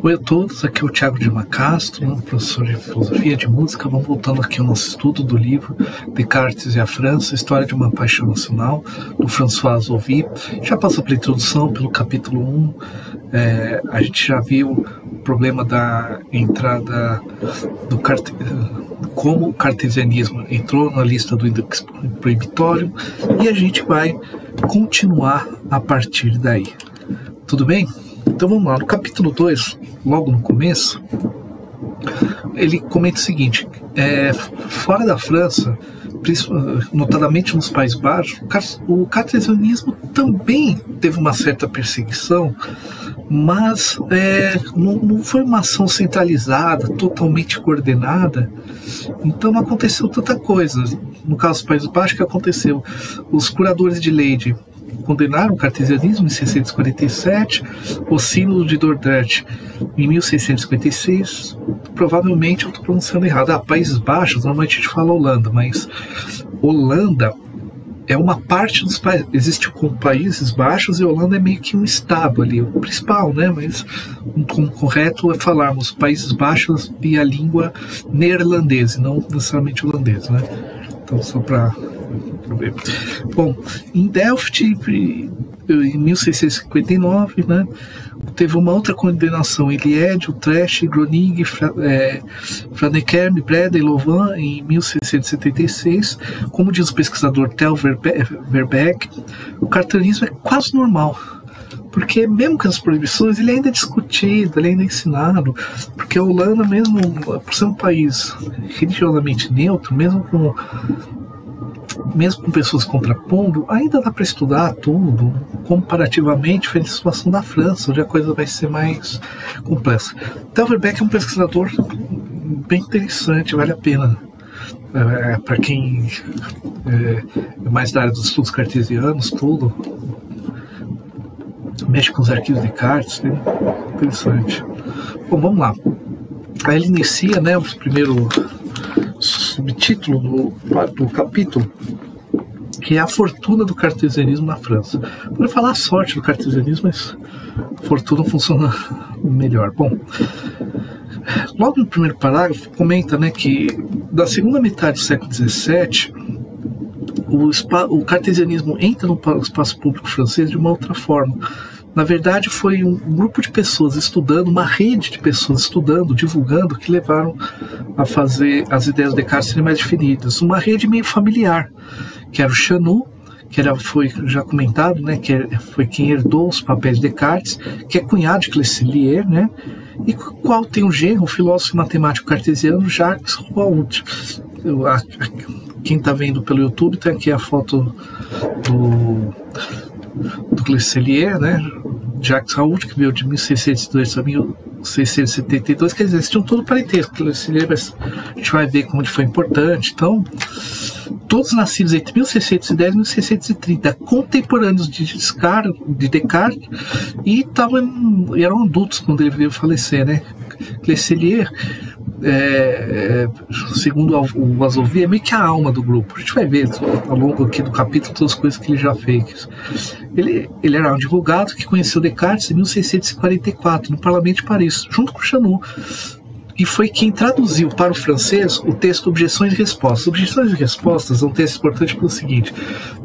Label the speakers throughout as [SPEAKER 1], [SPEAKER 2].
[SPEAKER 1] Oi a todos, aqui é o Thiago de Macastro, professor de filosofia de música. Vamos voltando aqui ao nosso estudo do livro Descartes e a França, História de uma Paixão Nacional, do François Ovi. Já passou pela introdução, pelo capítulo 1, a gente já viu o problema da entrada do como o cartesianismo entrou na lista do Index Prohibitório, e a gente vai continuar a partir daí. Tudo bem? Então vamos lá, no capítulo 2, logo no começo, ele comenta o seguinte: fora da França, notadamente nos Países Baixos, o cartesianismo também teve uma certa perseguição, mas não foi uma ação centralizada, totalmente coordenada, então não aconteceu tanta coisa. No caso dos Países Baixos, o que aconteceu? Os curadores de Leyde condenaram o cartesianismo em 1647, o Sínodo de Dordrecht em 1656, provavelmente eu estou pronunciando errado. Países Baixos, normalmente a gente fala Holanda, mas Holanda é uma parte dos países, existe com Países Baixos, e Holanda é meio que um estado ali, o principal, né? Mas o correto é falarmos Países Baixos e a língua neerlandesa, não necessariamente holandesa, né? Então, só para ver. Bom, em Delft, em 1659, né, teve uma outra condenação em Liège, Utrecht, Groningen, Franeker, Breda e Louvain em 1676. Como diz o pesquisador Tel Verbeek, o cartesianismo é quase normal, porque mesmo com as proibições ele ainda é discutido, ele ainda é ensinado, porque a Holanda, mesmo por ser um país religiosamente neutro, mesmo com pessoas contrapondo, ainda dá para estudar tudo comparativamente diferente da situação da França, onde a coisa vai ser mais complexa. Tel Verbeek é um pesquisador bem interessante, vale a pena. Para quem é mais da área dos estudos cartesianos, tudo, mexe com os arquivos de Descartes, interessante. Bom, vamos lá. Aí ele inicia, né, o primeiro subtítulo do capítulo, que é a fortuna do cartesianismo na França. Vou falar a sorte do cartesianismo, mas a fortuna funciona melhor. Bom, logo no primeiro parágrafo comenta, né, que da segunda metade do século XVII o cartesianismo entra no espaço público francês de uma outra forma. Na verdade, foi um grupo de pessoas estudando, uma rede de pessoas estudando, divulgando, que levaram a fazer as ideias de Descartes serem mais definidas. Uma rede meio familiar, que era o Chanut, que foi já comentado, né, que foi quem herdou os papéis de Descartes, que é cunhado de Clecelier, né, e qual tem um genro, o filósofo e matemático cartesiano Jacques Raoult. Quem está vendo pelo YouTube, tem aqui a foto do Clecelier, né? Jacques Raoult, que veio de 1602 a 1672, quer dizer, eles tinham todo parentesco. Clecelier, a gente vai ver como ele foi importante. Então, todos nascidos entre 1610 e 1630, contemporâneos de Descartes, e eram adultos quando ele veio falecer, né? Clecelier, segundo o Vazovi, é meio que a alma do grupo. A gente vai ver ao longo aqui do capítulo todas as coisas que ele já fez. Ele era um advogado que conheceu Descartes em 1644 no Parlamento de Paris, junto com Chanut, e foi quem traduziu para o francês o texto Objeções e Respostas. Objeções e Respostas é um texto importante pelo seguinte: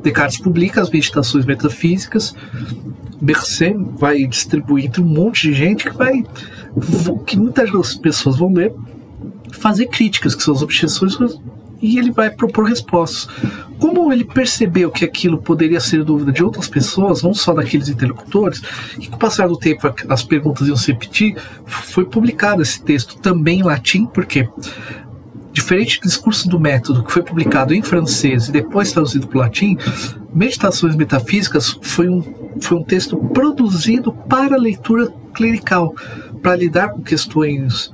[SPEAKER 1] Descartes publica as meditações metafísicas, Bergson vai distribuir entre um monte de gente que muitas pessoas vão ler, fazer críticas, que são as objeções, e ele vai propor respostas. Como ele percebeu que aquilo poderia ser dúvida de outras pessoas, não só daqueles interlocutores, e com o passar do tempo as perguntas iam se repetir, foi publicado esse texto também em latim, porque, diferente do discurso do método, que foi publicado em francês e depois traduzido para o latim, Meditações Metafísicas foi um texto produzido para leitura clerical, para lidar com questões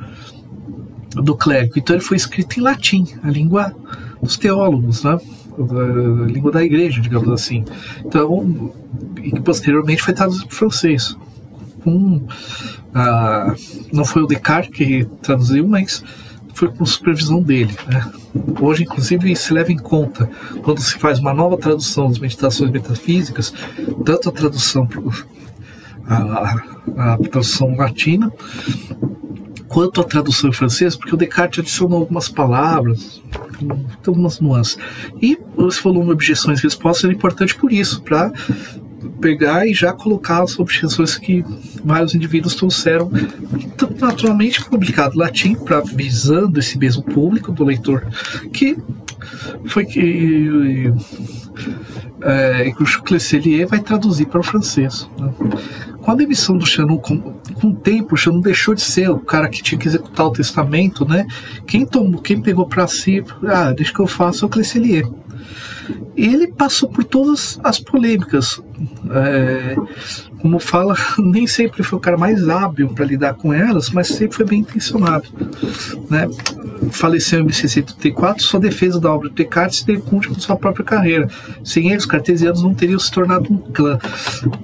[SPEAKER 1] do clérigo. Então ele foi escrito em latim, a língua dos teólogos, né? A língua da igreja, digamos assim. Então, e que posteriormente foi traduzido para o francês. Não foi o Descartes que traduziu, mas foi com supervisão dele, né? Hoje, inclusive, se leva em conta, quando se faz uma nova tradução das Meditações Metafísicas, tanto a tradução a tradução latina, quanto a tradução em francês, porque o Descartes adicionou algumas palavras, tem algumas nuances. E esse volume de objeções e respostas era importante por isso, para pegar e já colocar as objeções que vários indivíduos trouxeram, naturalmente publicado em latim, visando esse mesmo público do leitor, que foi que o Clecelier vai traduzir para o francês, né? Com a demissão do Chanut, com o tempo, o Chanut deixou de ser o cara que tinha que executar o testamento, né? Quem pegou para si, deixa que eu faço, é o Clecelier. Ele passou por todas as polêmicas. Como fala, nem sempre foi o cara mais hábil para lidar com elas, mas sempre foi bem intencionado, né? Faleceu em 1634, sua defesa da obra de Descartes teve conta com sua própria carreira. Sem ele, os cartesianos não teriam se tornado um clã.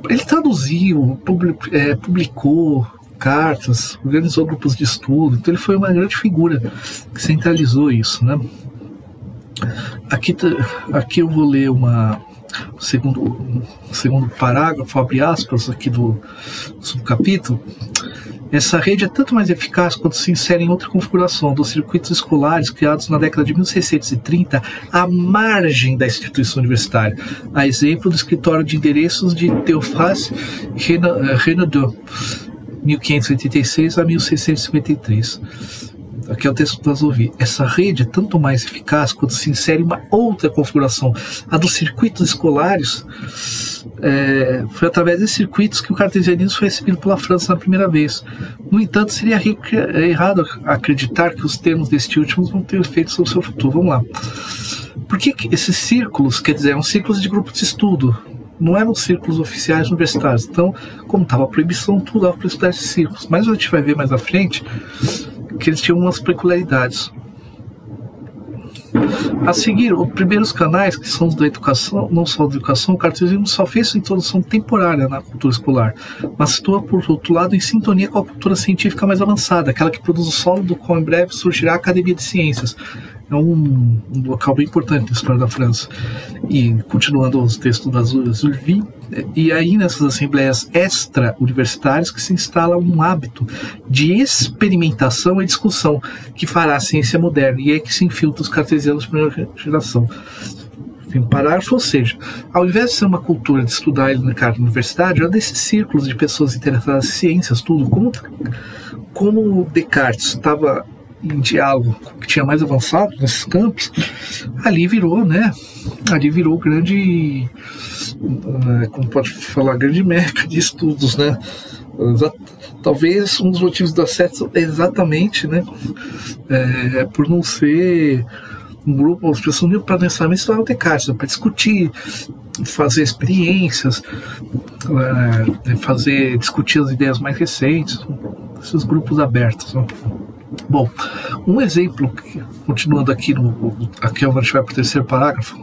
[SPEAKER 1] Ele traduziu, publicou cartas, organizou grupos de estudo, então ele foi uma grande figura que centralizou isso, né? Aqui eu vou ler segundo parágrafo, abre aspas, aqui do subcapítulo. Essa rede é tanto mais eficaz quando se insere em outra configuração dos circuitos escolares criados na década de 1630 à margem da instituição universitária, a exemplo do escritório de endereços de Théophraste Renaudot, 1586 a 1653. Aqui é o texto que nós ouvimos. Essa rede é tanto mais eficaz quando se insere uma outra configuração, a dos circuitos escolares. Foi através desses circuitos que o cartesianismo foi recebido pela França na primeira vez. No entanto, seria errado acreditar que os termos deste último vão ter efeito sobre o seu futuro. Vamos lá. Por que esses círculos, quer dizer, eram círculos de grupos de estudo, não eram círculos oficiais universitários? Então, como estava a proibição, tudo dava para estudar esses círculos. Mas a gente vai ver mais à frente que eles tinham umas peculiaridades. A seguir, os primeiros canais, que são os da educação, não só da educação, o cartesianismo só fez sua introdução temporária na cultura escolar, mas situa, por outro lado, em sintonia com a cultura científica mais avançada, aquela que produz o solo do qual em breve surgirá a Academia de Ciências. É um local bem importante na história da França. E, continuando os textos da Zulvi, e aí nessas assembleias extra-universitárias que se instala um hábito de experimentação e discussão que fará a ciência moderna, e é que se infiltra os cartesianos de primeira geração. Tem um parágrafo, ou seja, ao invés de ser uma cultura de estudar ele na universidade, é desses círculos de pessoas interessadas em ciências, tudo, como Descartes estava em diálogo com o que tinha mais avançado nesses campos, ali virou grande, como pode falar, grande meca de estudos, né? Talvez um dos motivos do acesso é exatamente, né, por não ser um grupo, as pessoas não iam para necessariamente estudar o Descartes, para discutir, fazer experiências, discutir as ideias mais recentes, esses grupos abertos, né? Bom, um exemplo, continuando aqui, aqui a gente vai para o terceiro parágrafo.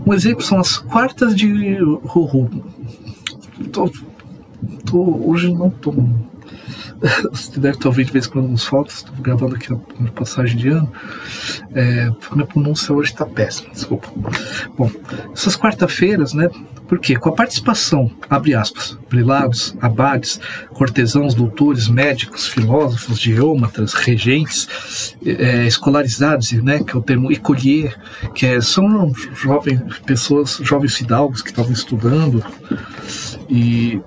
[SPEAKER 1] Um exemplo são as quartas de Roux. Hoje não estou. Você deve estar ouvindo de vez em quando uns fotos, estou gravando aqui na passagem de ano. Minha pronúncia hoje está péssima, desculpa. Bom, essas quarta-feiras, né? Porque com a participação, abre aspas, prelados, abades, cortesãos, doutores, médicos, filósofos, geômetras, regentes, escolarizados, né, que é o termo écolier, são jovens fidalgos que estavam estudando e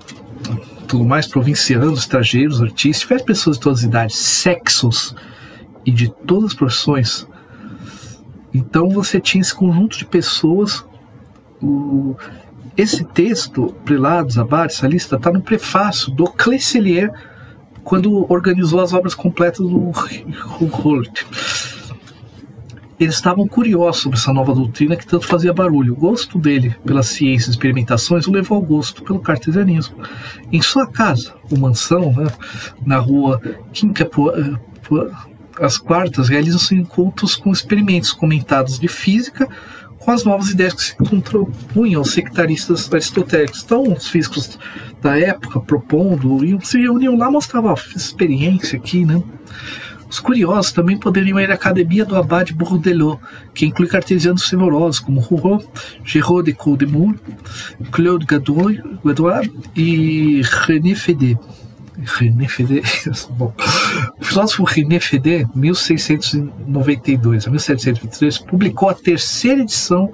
[SPEAKER 1] tudo mais, provincianos, estrangeiros, artistas, diversas pessoas de todas as idades, sexos e de todas as profissões. Então você tinha esse conjunto de pessoas. Esse texto, Prelados, Abades, a lista, está no prefácio do Clecelier, quando organizou as obras completas do Roult. Eles estavam curiosos sobre essa nova doutrina que tanto fazia barulho. O gosto dele pelas ciências e experimentações o levou ao gosto pelo cartesianismo. Em sua casa, ou mansão, né, na rua Quincampoix, às quartas, realizam-se encontros com experimentos comentados de física, com as novas ideias que se contrapunham aos sectaristas aristotélicos. Então, os físicos da época propondo, se reuniam lá, mostravam, fiz experiência aqui, né? Os curiosos também poderiam ir à Academia do Abade Bourdelot, que inclui cartesianos fervorosos como Rouault, Géraud de Coudemur, Claude Gaudouin e René Fédé. Bom, o filósofo René Fédé, 1692 a 1723, publicou a terceira edição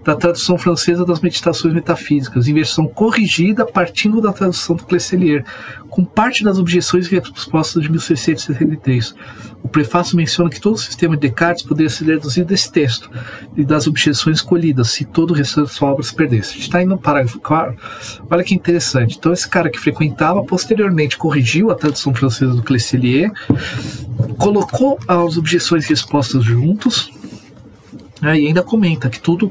[SPEAKER 1] da tradução francesa das Meditações Metafísicas, em versão corrigida partindo da tradução do Clesselier, com parte das objeções e respostas de 1673. O prefácio menciona que todo o sistema de Descartes poderia ser deduzido desse texto e das objeções escolhidas, se todo o restante da sua obra se perdesse. A gente está indo no parágrafo 4. Olha que interessante. Então, esse cara que frequentava, posteriormente corrigiu a tradução francesa do Clesselier, colocou as objeções e respostas juntos, e ainda comenta que todos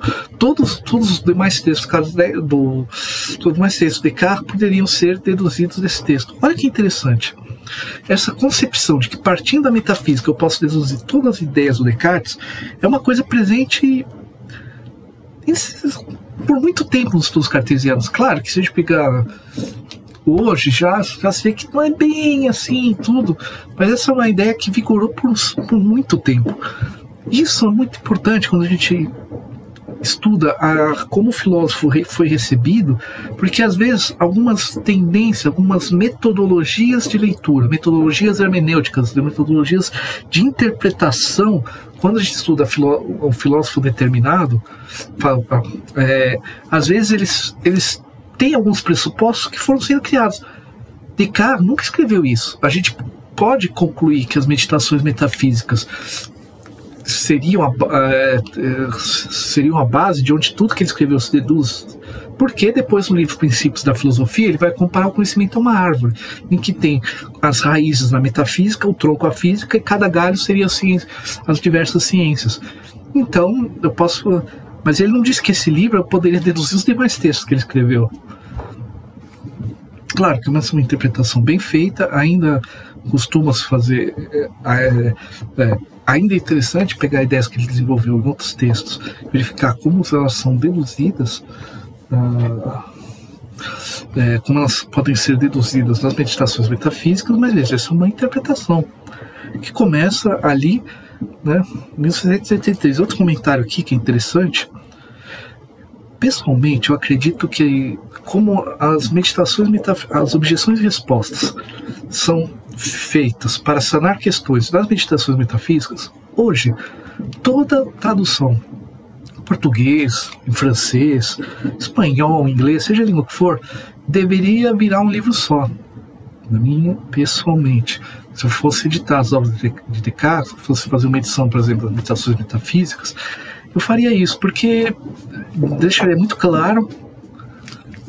[SPEAKER 1] os demais textos de Descartes poderiam ser deduzidos desse texto. Olha que interessante. Essa concepção de que, partindo da metafísica, eu posso deduzir todas as ideias do Descartes é uma coisa presente por muito tempo nos estudos cartesianos. Claro que se a gente pegar hoje, já se vê que não é bem assim tudo, mas essa é uma ideia que vigorou por muito tempo. Isso é muito importante quando a gente estuda como o filósofo foi recebido, porque às vezes algumas tendências, algumas metodologias de leitura, metodologias hermenêuticas, metodologias de interpretação, quando a gente estuda um filósofo determinado, às vezes eles têm alguns pressupostos que foram sendo criados. Descartes nunca escreveu isso. A gente pode concluir que as meditações metafísicas seriam a base de onde tudo que ele escreveu se deduz, porque depois no livro Princípios da Filosofia ele vai comparar o conhecimento a uma árvore, em que tem as raízes na metafísica, o tronco a física, e cada galho seria assim, as diversas ciências. Então eu posso, mas ele não disse que esse livro eu poderia deduzir os demais textos que ele escreveu. Claro que é uma interpretação bem feita, ainda costuma-se fazer ainda é interessante pegar ideias que ele desenvolveu em outros textos, verificar como elas são deduzidas, como elas podem ser deduzidas nas meditações metafísicas, mas veja, essa é uma interpretação que começa ali, né, 1673. Outro comentário aqui que é interessante. Pessoalmente, eu acredito que como as meditações as objeções e respostas são feitas para sanar questões das meditações metafísicas, hoje toda tradução em português, em francês, espanhol, inglês, seja a língua que for, deveria virar um livro só. Na minha, pessoalmente, se eu fosse editar as obras de Descartes, se eu fosse fazer uma edição, por exemplo, das meditações metafísicas, eu faria isso, porque deixaria muito claro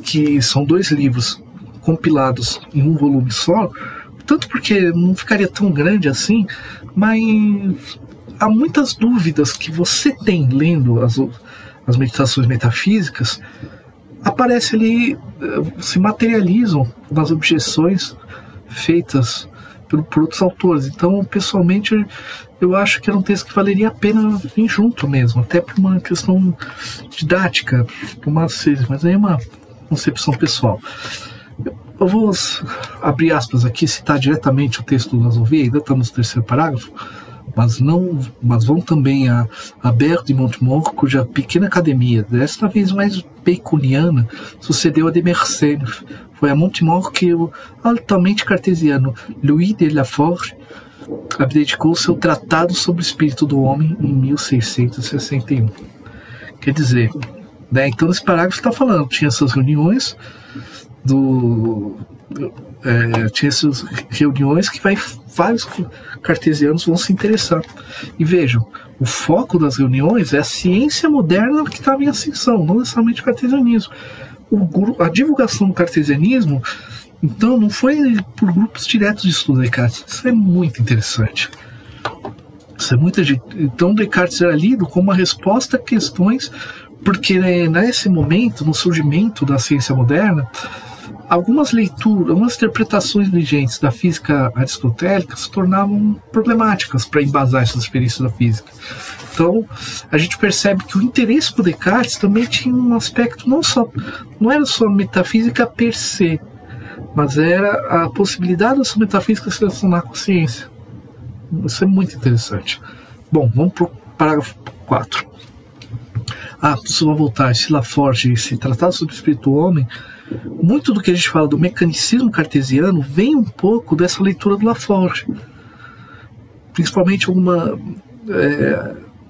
[SPEAKER 1] que são dois livros compilados em um volume só, tanto porque não ficaria tão grande assim, mas há muitas dúvidas que você tem lendo as meditações metafísicas, aparece ali, se materializam nas objeções feitas por outros autores. Então, pessoalmente, eu acho que era um texto que valeria a pena vir junto mesmo, até por uma questão didática, mas aí é uma concepção pessoal. Eu vou abrir aspas aqui, citar diretamente o texto do Lasovie, ainda estamos no terceiro parágrafo, mas vão também a Bert de Montemort, cuja pequena academia, desta vez mais baconiana, sucedeu a de Mersenne. Foi a Montemort que o altamente cartesiano Louis de Laforge abdicou seu Tratado sobre o Espírito do Homem em 1661. Quer dizer, né, então nesse parágrafo está falando, tinha essas reuniões tinha essas reuniões que vários cartesianos vão se interessar. E vejam, o foco das reuniões é a ciência moderna que estava em ascensão, não necessariamente o cartesianismo. A divulgação do cartesianismo, então, não foi por grupos diretos de estudo de Descartes. Isso é muito interessante. Então, Descartes era lido como uma resposta a questões, porque nesse momento, no surgimento da ciência moderna, algumas leituras, algumas interpretações vigentes da física aristotélica se tornavam problemáticas para embasar essas experiências da física. Então, a gente percebe que o interesse por Descartes também tinha um aspecto não era só metafísica per se, mas era a possibilidade dessa metafísica se relacionar com a ciência. Isso é muito interessante. Bom, vamos para o parágrafo 4. Preciso voltar. Se Laforge se tratar sobre o espírito do homem, muito do que a gente fala do mecanicismo cartesiano vem um pouco dessa leitura do Laforge. Principalmente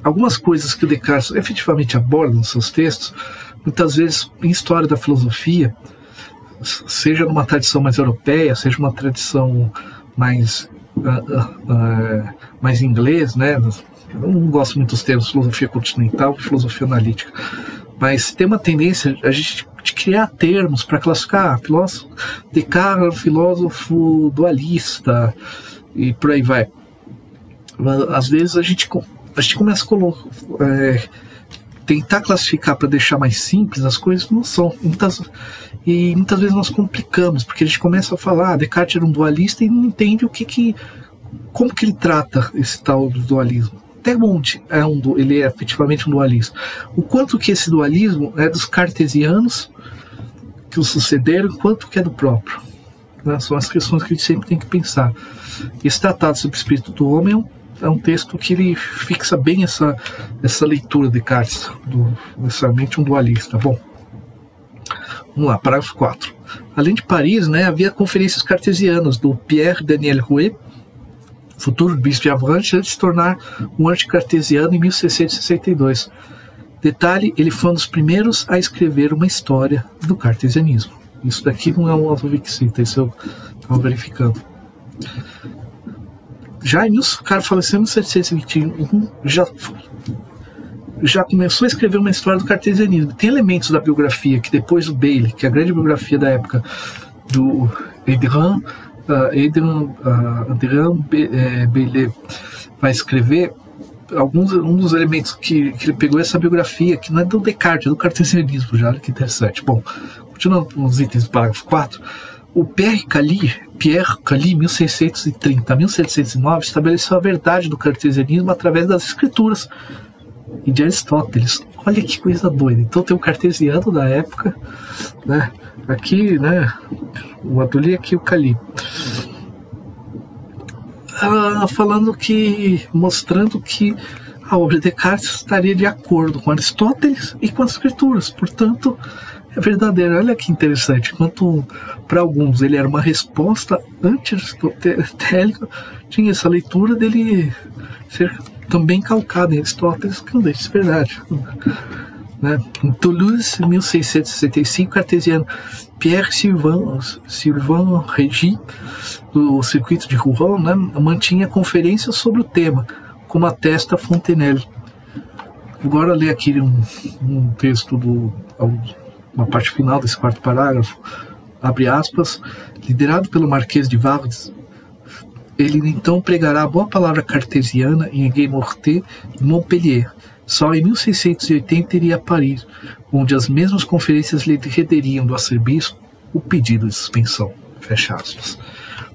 [SPEAKER 1] algumas coisas que o Descartes efetivamente aborda nos seus textos, muitas vezes em história da filosofia, seja numa tradição mais europeia, seja uma tradição mais inglês, né? Eu não gosto muito dos termos filosofia continental e filosofia analítica, mas tem uma tendência a gente de criar termos para classificar Descartes, filósofo dualista, e por aí vai. Às vezes a gente começa a tentar classificar para deixar mais simples as coisas, não são. E muitas vezes nós complicamos, porque a gente começa a falar, Descartes era um dualista e não entende como que ele trata esse tal do dualismo. Até onde ele é efetivamente um dualista. O quanto que esse dualismo é dos cartesianos que o sucederam, quanto que é do próprio. Né? São as questões que a gente sempre tem que pensar. Esse tratado sobre o espírito do homem é um texto que ele fixa bem essa leitura de Descartes, necessariamente um dualista. Bom, vamos lá, parágrafo 4. Além de Paris, né, havia conferências cartesianas do Pierre Daniel Rouet, futuro bispo de Avranches, antes de se tornar um anticartesiano em 1662. Detalhe, ele foi um dos primeiros a escrever uma história do cartesianismo. Isso daqui não é um autovixita, isso eu estava verificando. O cara faleceu em 1721, já começou a escrever uma história do cartesianismo. Tem elementos da biografia que depois o Bailey, que é a grande biografia da época do Adrien Bailey, vai escrever. Um dos elementos que ele pegou essa biografia, que não é do Descartes, é do cartesianismo já, olha que interessante. Bom, continuando nos itens do parágrafo 4, o Pierre Cailly, 1630 a 1709, estabeleceu a verdade do cartesianismo através das escrituras e de Aristóteles. Olha que coisa doida. Então tem o cartesiano da época, né? Aqui, né? O Adoli, aqui o Cailly. Mostrando que a obra de Descartes estaria de acordo com Aristóteles e com as escrituras, portanto é verdadeira. Olha que interessante, enquanto para alguns ele era uma resposta anti-aristotélica, tinha essa leitura dele ser também calcada em Aristóteles, que não deixa de ser verdade. Né? Em Toulouse, 1665, cartesiano Pierre Sylvain Régis, do circuito de Rouen, né, mantinha conferências sobre o tema, como atesta Fontenelle. Agora ler aqui um texto uma parte final desse quarto parágrafo, abre aspas, liderado pelo Marquês de Vardes, ele então pregará a boa palavra cartesiana em Aigues-Mortes e Montpellier. Só em 1680 iria a Paris, onde as mesmas conferências lhe renderiam do arcebispo o pedido de suspensão. Fecha aspas.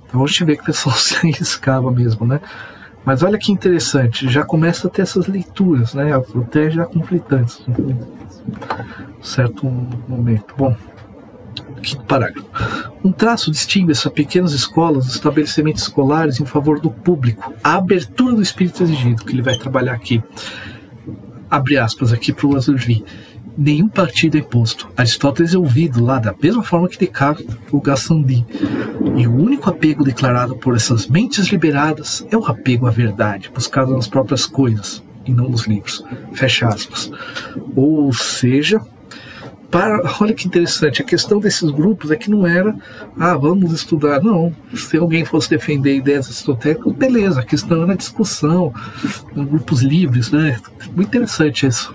[SPEAKER 1] Então a gente vê que o pessoal se arriscava mesmo, né? Mas olha que interessante, já começa a ter essas leituras, né? Até já conflitantes, em certo momento. Bom, quinto parágrafo. Um traço distingue essas pequenas escolas dos estabelecimentos escolares em favor do público. A abertura do espírito exigido, que ele vai trabalhar aqui. Abre aspas aqui para o Azurvi. Nenhum partido é imposto. Aristóteles é ouvido lá da mesma forma que Descartes o Gassendi. E o único apego declarado por essas mentes liberadas é o apego à verdade, buscado nas próprias coisas e não nos livros. Fecha aspas. Ou seja, olha que interessante, a questão desses grupos é que não era vamos estudar, não, se alguém fosse defender ideias aristotélicas, beleza, a questão era a discussão, grupos livres, né? Muito interessante isso,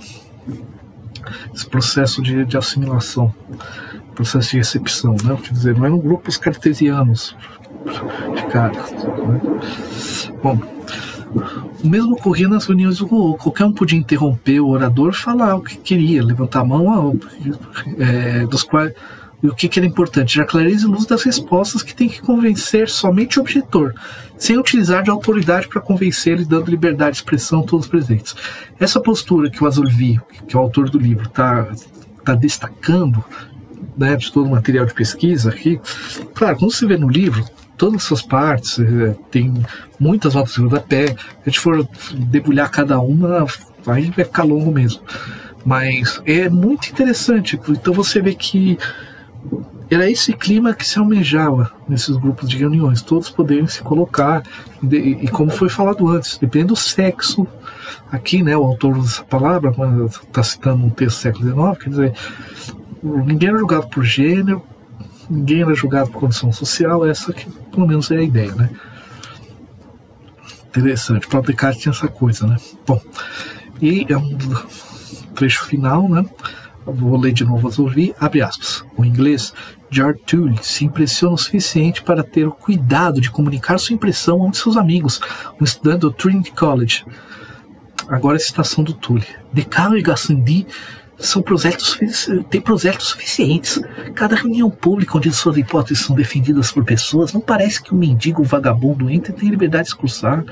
[SPEAKER 1] esse processo de assimilação, processo de recepção, né? Quer dizer, não eram grupos cartesianos de cara, né? Bom, o mesmo ocorria nas reuniões do Rouault. Qualquer um podia interromper o orador e falar o que queria, levantar a mão, dos quais, e o que era importante, a clareza e luz das respostas que tem que convencer somente o objetor, sem utilizar de autoridade para convencer e dando liberdade de expressão a todos os presentes. Essa postura que o Azurvi, que é o autor do livro, está destacando, né, de todo o material de pesquisa aqui, claro, quando se vê no livro, todas essas partes, tem muitas notas de rodapé. Se a gente for debulhar cada uma, aí vai ficar longo mesmo. Mas é muito interessante. Então você vê que era esse clima que se almejava nesses grupos de reuniões, todos poderem se colocar, e como foi falado antes, dependendo do sexo. Aqui, né, o autor dessa palavra está citando um texto do século XIX, quer dizer, ninguém era julgado por gênero, ninguém era julgado por condição social. Essa que pelo menos é a ideia, né? Interessante, o próprio Descartes tinha essa coisa, né? Bom, e é um trecho final, né? Vou ler de novo as ouvir, abre aspas. O inglês George Tully se impressiona o suficiente para ter o cuidado de comunicar sua impressão a um de seus amigos, um estudante do Trinity College. Agora a citação do Tully. Descartes e Gassendi têm prosélitos suficientes. Cada reunião pública onde suas hipóteses são defendidas por pessoas, não parece que um mendigo ou vagabundo entra e tem liberdade de discursar.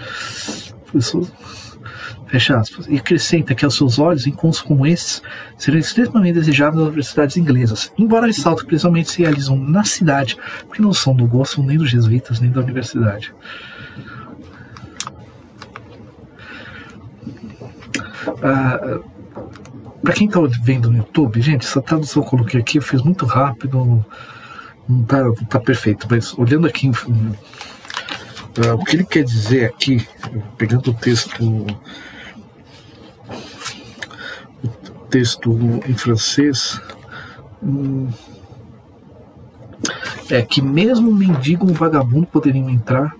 [SPEAKER 1] Fecha aspas. E acrescenta que aos seus olhos, encontros como esses seriam extremamente desejáveis nas universidades inglesas, embora ressalta que principalmente se realizam na cidade, porque não são do gosto nem dos jesuítas, nem da universidade. Para quem está vendo no YouTube, gente, essa tradução que eu coloquei aqui, eu fiz muito rápido, não tá perfeito, mas olhando aqui, o que ele quer dizer aqui, pegando o texto em francês, é que mesmo um mendigo ou um vagabundo poderiam entrar,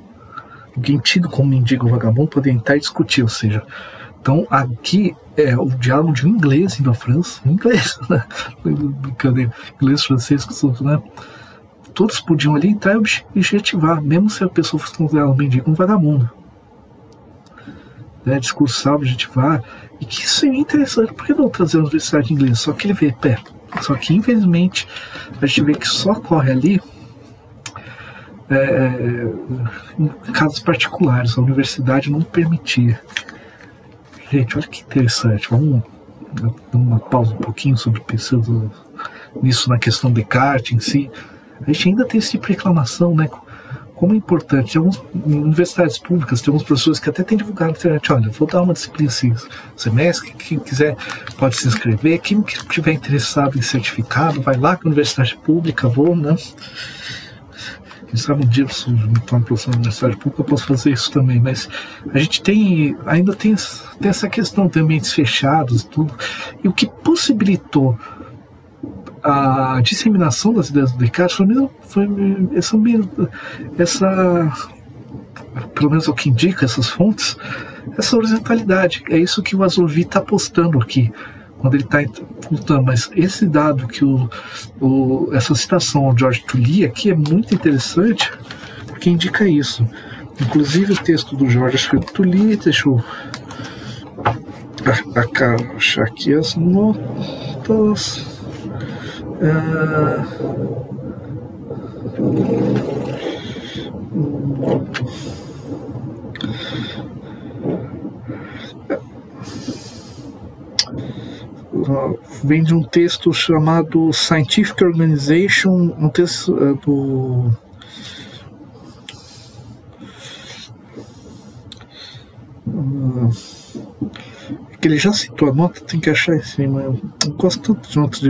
[SPEAKER 1] alguém tido como mendigo ou vagabundo poderia entrar e discutir, ou seja, então aqui é o diálogo de um inglês indo à França, inglês, né? Brincadeira, inglês, francês, né? Todos podiam ali entrar e objetivar, mesmo se a pessoa fosse considerada um mendigo ou um vagabundo, né? Discursar, objetivar, e que isso seria interessante. Por que não trazer a universidade inglesa? Só que ele vê, só que infelizmente a gente vê que só ocorre ali em casos particulares, a universidade não permitia. Gente, olha que interessante. Vamos dar uma pausa um pouquinho sobre pensando nisso na questão de Descartes em si. A gente ainda tem esse tipo de reclamação, né? Como é importante. Em algumas universidades públicas, tem alguns professores que até têm divulgado na internet. Olha, vou dar uma disciplina assim, semestre, quem quiser pode se inscrever. Quem estiver interessado em certificado, vai lá com a universidade pública, vou, né? Quem sabe um dia se eu me torno professor da universidade pública, eu posso fazer isso também. Mas a gente ainda tem essa questão de ambientes fechados e tudo. E o que possibilitou a disseminação das ideias do Descartes foi pelo menos o que indica essas fontes, essa horizontalidade. É isso que o Azorvi está apostando aqui, quando ele está contando. Mas esse dado que essa citação ao George Tully aqui é muito interessante, porque indica isso. Inclusive o texto do George Tully, deixa eu achar aqui as notas. Vem de um texto chamado Scientific Organization, um texto do que ele já citou a nota, tem que achar em cima. Eu não gosto tanto de notas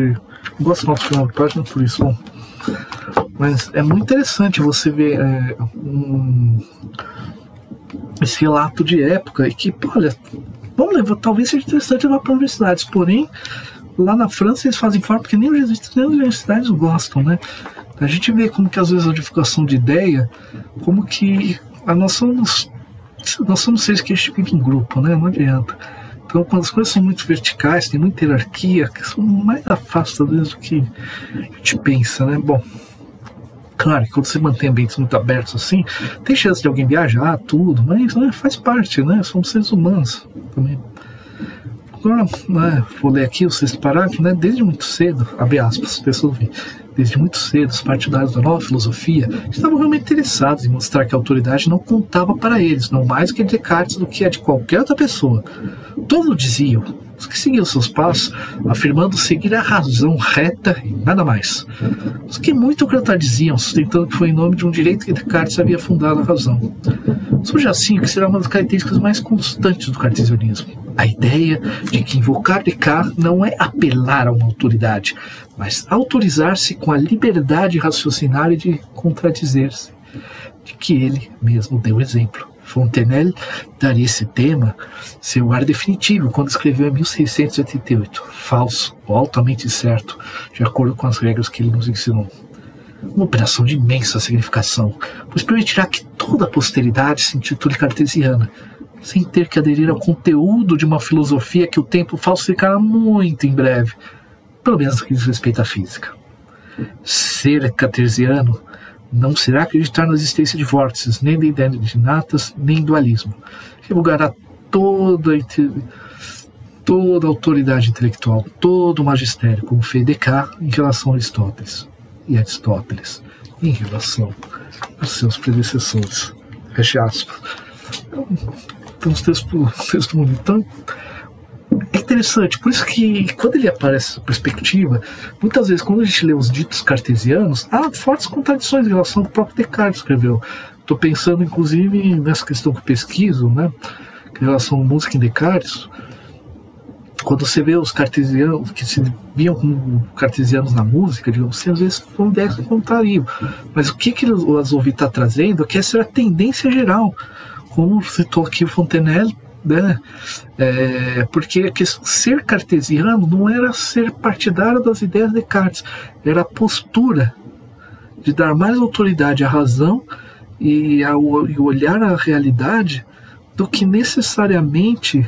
[SPEAKER 1] não gosto de notas de final de página por isso, bom. Mas é muito interessante você ver esse relato de época e que, olha, vamos levar, talvez seja interessante levar para universidades, porém lá na França eles fazem forma porque nem os jesuítas nem as universidades gostam, né? A gente vê como que às vezes a divulgação de ideia, como que nós somos seres que a gente vive em grupo, né? Não adianta. Então, quando as coisas são muito verticais, tem muita hierarquia, que são mais afastadas do que a gente pensa, né? Bom, claro que quando você mantém ambientes muito abertos assim, tem chance de alguém viajar, tudo, mas né, faz parte, né? Somos seres humanos também. Agora, né, vou ler aqui o sexto parágrafo, né? Desde muito cedo, abre aspas, pessoas ouvem. Desde muito cedo, os partidários da nova filosofia estavam realmente interessados em mostrar que a autoridade não contava para eles, não mais que Descartes do que a de qualquer outra pessoa. Todos diziam, os que seguiam seus passos, afirmando seguir a razão reta e nada mais. Os que muito contradiziam, sustentando que foi em nome de um direito que Descartes havia fundado a razão. Surge assim o que será uma das características mais constantes do cartesianismo: a ideia de que invocar Descartes não é apelar a uma autoridade, mas autorizar-se com a liberdade de raciocinar e de contradizer-se, de que ele mesmo deu exemplo. Fontenelle daria esse tema seu ar definitivo quando escreveu em 1688, falso ou altamente certo, de acordo com as regras que ele nos ensinou. Uma operação de imensa significação, pois permitirá que toda a posteridade se intitule cartesiana, sem ter que aderir ao conteúdo de uma filosofia que o tempo falsificará muito em breve, pelo menos no que diz respeito à física. Ser cartesiano não será acreditar na existência de vórtices, nem de ideias inatas, nem dualismo. Revogará toda a autoridade intelectual, todo o magistério, como fez Descartes em relação a Aristóteles, e Aristóteles em relação aos seus predecessores. Fecha aspas. Tem uns textos muito. Então, é interessante, por isso que quando ele aparece essa perspectiva, muitas vezes quando a gente lê os ditos cartesianos, há fortes contradições em relação ao que o próprio Descartes escreveu. Estou pensando inclusive nessa questão que eu pesquiso, né, em relação à música em Descartes. Quando você vê os cartesianos que se viam como cartesianos na música, digamos assim, às vezes são ideias que contrariam. Mas o que o Azouvi está trazendo é que essa era a tendência geral, como citou aqui o Fontenelle, né? Porque ser cartesiano não era ser partidário das ideias de Descartes, era a postura de dar mais autoridade à razão e olhar a realidade do que necessariamente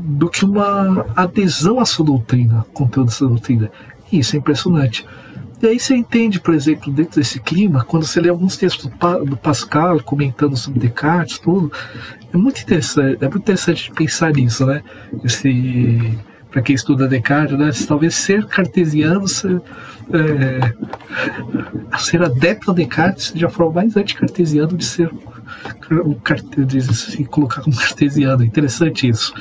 [SPEAKER 1] do que uma adesão à sua doutrina, ao conteúdo dessa doutrina. E isso é impressionante. E aí você entende, por exemplo, dentro desse clima, quando você lê alguns textos do Pascal comentando sobre Descartes, tudo, é muito interessante pensar nisso, né? Para quem estuda Descartes, né? Talvez ser cartesiano, ser adepto a Descartes seja a forma mais anticartesiana de ser de se colocar como cartesiano. É interessante isso.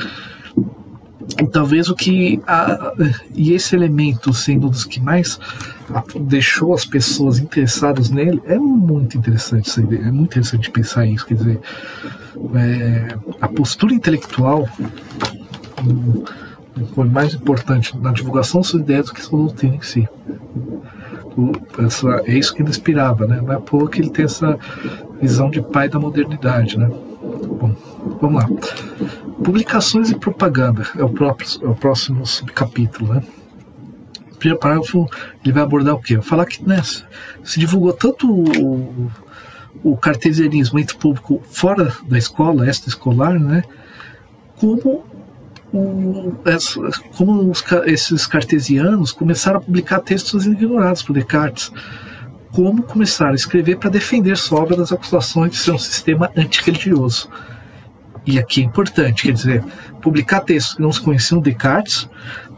[SPEAKER 1] E talvez e esse elemento sendo um dos que mais deixou as pessoas interessadas nele, é muito interessante essa ideia, é muito interessante pensar isso. Quer dizer, a postura intelectual foi mais importante na divulgação das suas ideias do que a sua doutrina em si. É isso que ele inspirava, né? Não é por que ele tem essa visão de pai da modernidade, né? Bom, vamos lá. Publicações e propaganda é o próximo subcapítulo, né? O primeiro parágrafo ele vai abordar o quê? Vai falar que se divulgou tanto o cartesianismo entre o público fora da escola, extraescolar, né? Como esses cartesianos começaram a publicar textos ignorados por Descartes, como começaram a escrever para defender sua obra das acusações de ser um sistema antirreligioso. E aqui é importante, quer dizer, publicar textos que não se conheciam Descartes,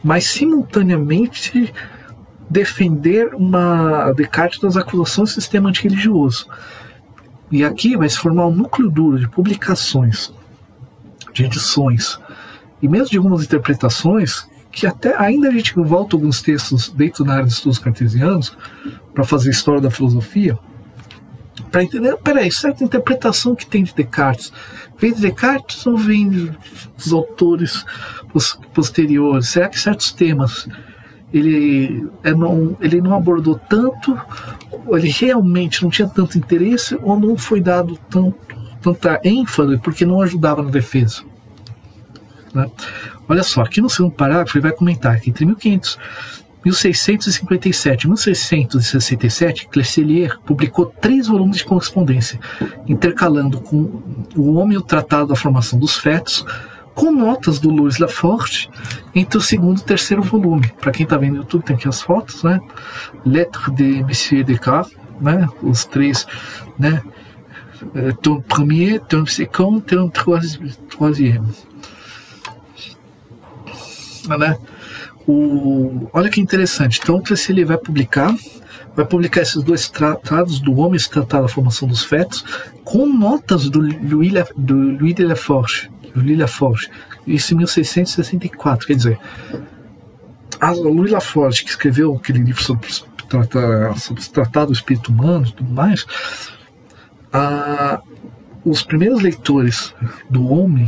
[SPEAKER 1] mas simultaneamente defender Descartes das acusações de sistema antirreligioso. E aqui vai se formar um núcleo duro de publicações, de edições, e mesmo de algumas interpretações, que até ainda a gente volta alguns textos dentro da área de estudos cartesianos, para fazer história da filosofia, para entender, peraí, certa interpretação que tem de Descartes, vem de Descartes ou vem dos autores posteriores? Será que certos temas ele não abordou tanto, ou ele realmente não tinha tanto interesse, ou não foi dado tanta ênfase porque não ajudava na defesa? Né? Olha só, aqui no segundo parágrafo ele vai comentar que entre 1657 e 1667, Clercellier publicou 3 volumes de correspondência, intercalando com O Homem e o Tratado da Formação dos Fetos, com notas do Louis Laforge entre o segundo e o terceiro volume. Para quem está vendo no YouTube, tem aqui as fotos, né? Lettres de Monsieur Descartes, né? Os 3, né? Tom premier, tom second, tom troisième. Né? Olha que interessante. Então, se ele vai publicar esses 2 tratados do Homem e o Tratado da Formação dos Fetos, com notas do Louis de Laforge, isso em 1664, quer dizer, a Louis Lafont, que escreveu aquele livro sobre o Tratado do Espírito Humano e tudo mais, os primeiros leitores do homem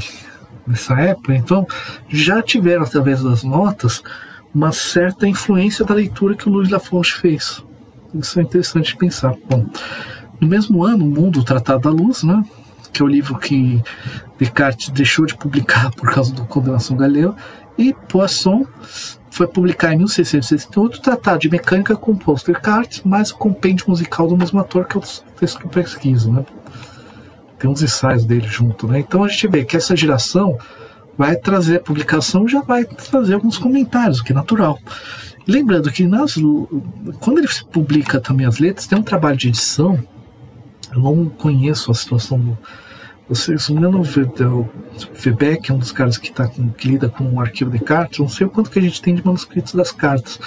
[SPEAKER 1] nessa época, então, já tiveram, através das notas, uma certa influência da leitura que o Louis Lafont fez. Isso é interessante de pensar. Bom, no mesmo ano, O Mundo, o Tratado da Luz, né, que é o livro que Descartes deixou de publicar por causa da condenação Galileu, e Poisson foi publicar em 1668 o Tratado de Mecânica composto por Descartes, mais o compêndio musical do mesmo autor, que é o texto que eu pesquiso, né? Tem uns ensaios dele junto, né? Então a gente vê que essa geração vai trazer a publicação, já vai trazer alguns comentários, o que é natural. Lembrando que quando ele publica também as letras, tem um trabalho de edição. Eu não conheço a situação do... Se não me engano, o Verbeck é um dos caras que lida com o arquivo de cartas. Não sei o quanto que a gente tem de manuscritos das cartas.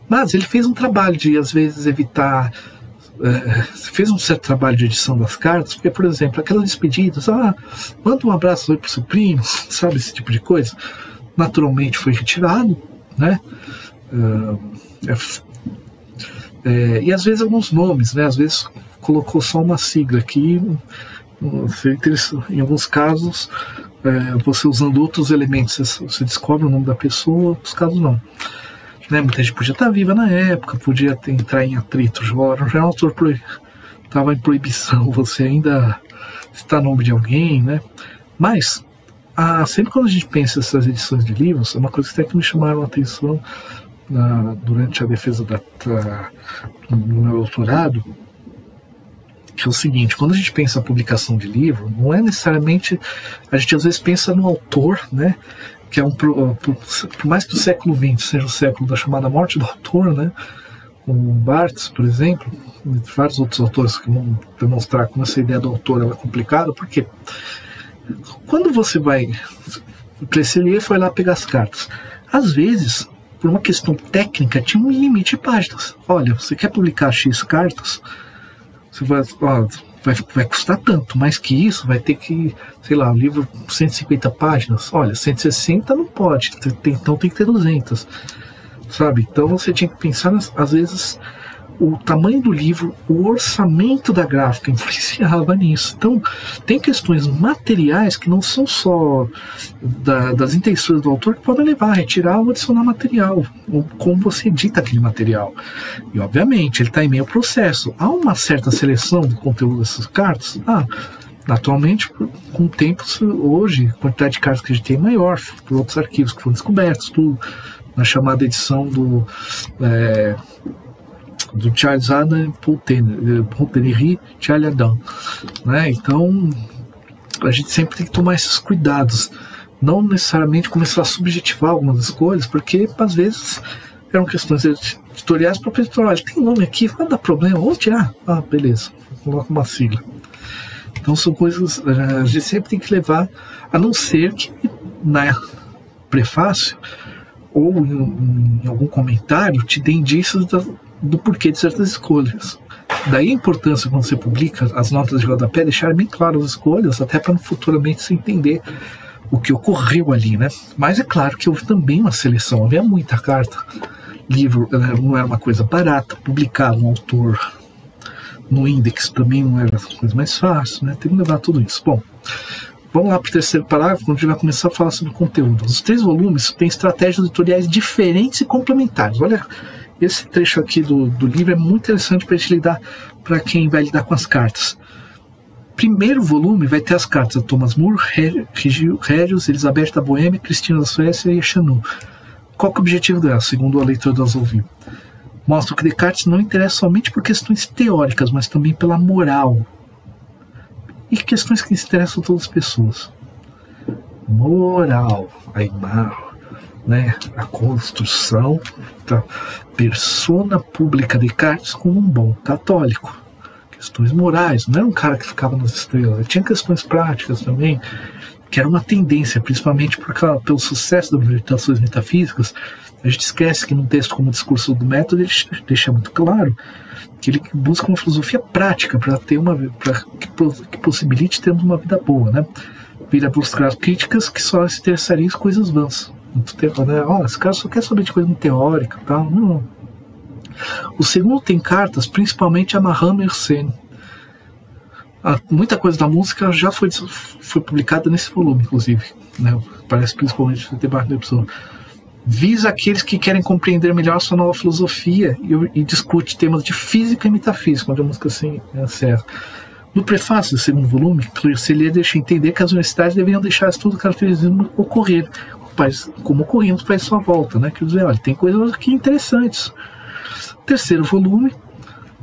[SPEAKER 1] Mas ele fez um trabalho de, às vezes, evitar... fez um certo trabalho de edição das cartas, porque, por exemplo, aquelas despedidas, manda um abraço aí pro seu primo, sabe, esse tipo de coisa, naturalmente foi retirado, né? E às vezes alguns nomes, né? Às vezes colocou só uma sigla aqui. Em alguns casos, você usando outros elementos, você descobre o nome da pessoa, em outros casos não. Né? Muita gente podia estar viva na época, podia entrar em atrito, já era um autor estava em proibição, você ainda citar nome de alguém, né? Mas, sempre quando a gente pensa nessas edições de livros, é uma coisa que até que me chamaram a atenção durante a defesa do meu doutorado, que é o seguinte: quando a gente pensa a publicação de livro, não é necessariamente, a gente às vezes pensa no autor, né, que é por mais que o século XX seja o século da chamada morte do autor, né, o Barthes, por exemplo, e vários outros autores que vão demonstrar como essa ideia do autor é complicada, porque quando você vai, o Clesselier foi lá pegar as cartas, às vezes, por uma questão técnica, tinha um limite de páginas. Olha, você quer publicar X cartas, você vai custar tanto, mais que isso, vai ter que, sei lá, um livro 150 páginas, olha, 160 não pode, então tem que ter 200, sabe? Então você tinha que pensar, às vezes, o tamanho do livro, o orçamento da gráfica influenciava nisso. Então, tem questões materiais que não são só das intenções do autor, que podem levar a retirar ou adicionar material, ou como você edita aquele material. E, obviamente, ele está em meio ao processo. Há uma certa seleção do conteúdo dessas cartas? Atualmente, com o tempo, hoje, a quantidade de cartas que a gente tem é maior, por outros arquivos que foram descobertos, tudo, na chamada edição do Charles Adam Pontenery Charles Adam, né? Então a gente sempre tem que tomar esses cuidados, não necessariamente começar a subjetivar algumas das coisas, porque às vezes eram questões editoriais para o editor, olha, tem nome aqui, vai dar problema, vou tirar, beleza, coloca uma sigla. Então são coisas, a gente sempre tem que levar, a não ser que na prefácio ou em algum comentário te dê indícios do porquê de certas escolhas. Daí a importância, quando você publica as notas de rodapé, deixar bem claras as escolhas, até para futuramente se entender o que ocorreu ali, né? Mas é claro que houve também uma seleção, havia muita carta. Livro não era uma coisa barata, publicar um autor no Index também não era a coisa mais fácil, né? Tem que levar tudo isso. Bom, vamos lá para o terceiro parágrafo, onde a gente vai começar a falar sobre o conteúdo. Os 3 volumes têm estratégias editoriais diferentes e complementares. Olha, esse trecho aqui do livro é muito interessante para a gente lidar, para quem vai lidar com as cartas. Primeiro volume vai ter as cartas a Thomas More, Régios, Elizabeth da Boêmia, Cristina da Suécia e Chanu. Qual que é o objetivo dela, segundo a leitura das ouvidas? Mostra que Descartes não interessa somente por questões teóricas, mas também pela moral. E questões que interessam a todas as pessoas. Moral, né, a construção da persona pública de Descartes como um bom católico. Questões morais, não era um cara que ficava nas estrelas, ele tinha questões práticas também, que era uma tendência, principalmente pelo sucesso das meditações metafísicas. A gente esquece que num texto como o Discurso do Método ele deixa muito claro que ele busca uma filosofia prática para ter que possibilite termos uma vida boa, né? vir a buscar críticas que só se interessariam em coisas vãs. Né? Esse cara só quer saber de coisa muito teórica e tal. Não. O segundo tem cartas, principalmente a Mahram Mersenne. Muita coisa da música já foi publicada nesse volume, inclusive. Né? Parece principalmente o debate da pessoa. Visa aqueles que querem compreender melhor a sua nova filosofia e discute temas de física e metafísica, onde a música assim encerra. No prefácio do segundo volume, Clercellier deixa entender que as universidades deveriam deixar estudo do caracterismo ocorrer, como ocorria nos países à sua volta. Né? Quer dizer, olha, tem coisas aqui interessantes. Terceiro volume,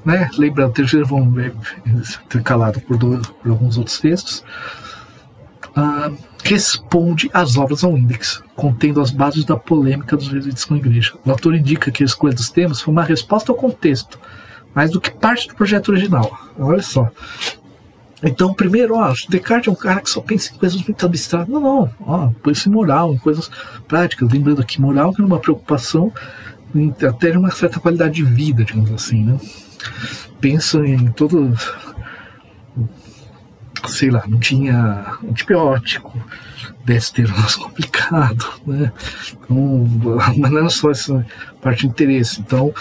[SPEAKER 1] né? Lembrando, o terceiro volume intercalado por alguns outros textos, responde às obras ao índex, contendo as bases da polêmica dos jesuítas com a igreja. O autor indica que a escolha dos temas foi uma resposta ao contexto, mais do que parte do projeto original. Olha só. Então, primeiro, Descartes é um cara que só pensa em coisas muito abstratas. Não, pensa em moral, em coisas práticas. Lembrando aqui, moral que é uma preocupação até de uma certa qualidade de vida, digamos assim, né? Pensa em todo, sei lá, não tinha antibiótico, desse ter mais complicado, né? Então, mas não é só essa parte de interesse. Então,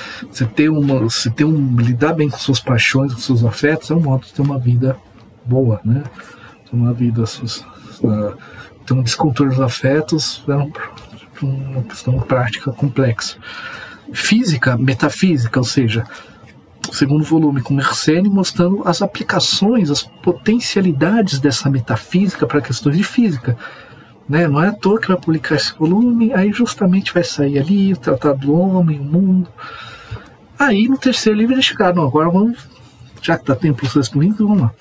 [SPEAKER 1] lidar bem com suas paixões, com seus afetos, é um modo de ter uma vida boa, né? Ter uma vida, ter um descontrole dos afetos é uma questão prática complexa. Física, metafísica, ou seja, o segundo volume com Mersenne mostrando as aplicações, as potencialidades dessa metafísica para questões de física. Né? Não é à toa que vai publicar esse volume, aí justamente vai sair ali o Tratado do Homem, o Mundo. Aí no terceiro livro eles chegaram, agora vamos, já que está tendo processo do livro, vamos lá.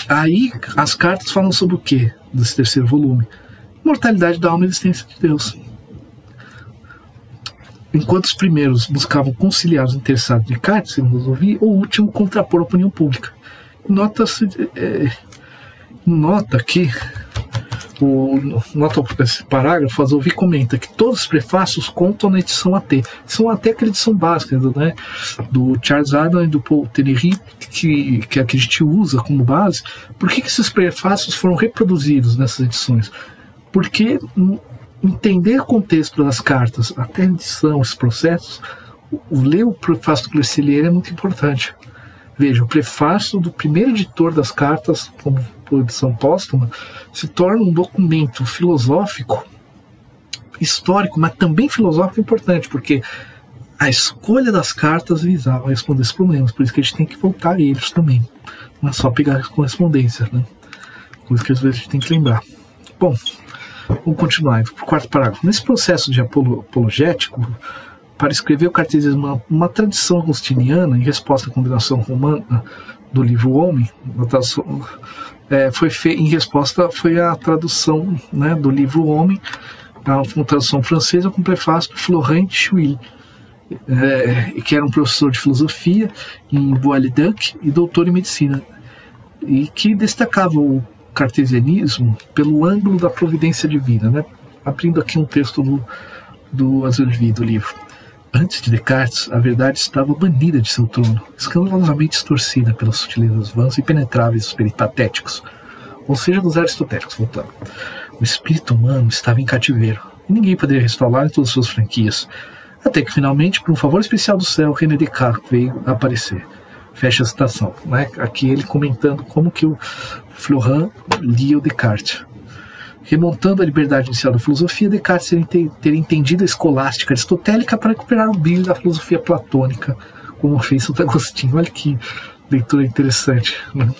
[SPEAKER 1] Aí as cartas falam sobre o que desse terceiro volume? Imortalidade da alma e existência de Deus. Enquanto os primeiros buscavam conciliar os interessados de Descartes, segundo Zovi, o último contrapor a opinião pública. Nota aqui, esse parágrafo, a Zovi comenta que todos os prefácios contam na edição AT. São até aquela edição básica, né, do Charles Adam e do Paul Tenery, que a gente usa como base. Por que esses prefácios foram reproduzidos nessas edições? Porque entender o contexto das cartas, até a edição, esses processos, ler o prefácio do Clercellier é muito importante. Veja, o prefácio do primeiro editor das cartas, como edição póstuma, se torna um documento filosófico, histórico, mas também filosófico importante, porque a escolha das cartas visava responder esses problemas, por isso que a gente tem que voltar a eles também. Não é só pegar a correspondência, né? Coisa que às vezes a gente tem que lembrar. Bom, vamos continuar para o quarto parágrafo. Nesse processo de apologético, para escrever o cartesianismo, uma tradição agostiniana, em resposta à condenação romana do livro O Homem, foi a tradução, né, do livro O Homem, uma tradução francesa com prefácio do Florent Schuil, que era um professor de filosofia em Bois-le-Duc e doutor em medicina, e que destacava o cartesianismo pelo ângulo da providência divina, né? Abrindo aqui um texto do Azelvi, do livro. Antes de Descartes, a verdade estava banida de seu trono, escandalosamente distorcida pelas sutilezas vãs e penetráveis dos peripatéticos, ou seja, dos aristotélicos, voltando. O espírito humano estava em cativeiro, e ninguém poderia restaurar em todas as suas franquias, até que finalmente, por um favor especial do céu, René Descartes veio a aparecer. Fecha a citação, né? Aqui ele comentando como que o Florent lia o Descartes. Remontando a liberdade inicial da filosofia, Descartes teria entendido a escolástica aristotélica para recuperar o brilho da filosofia platônica, como fez Santo Agostinho. Olha que leitura interessante, né?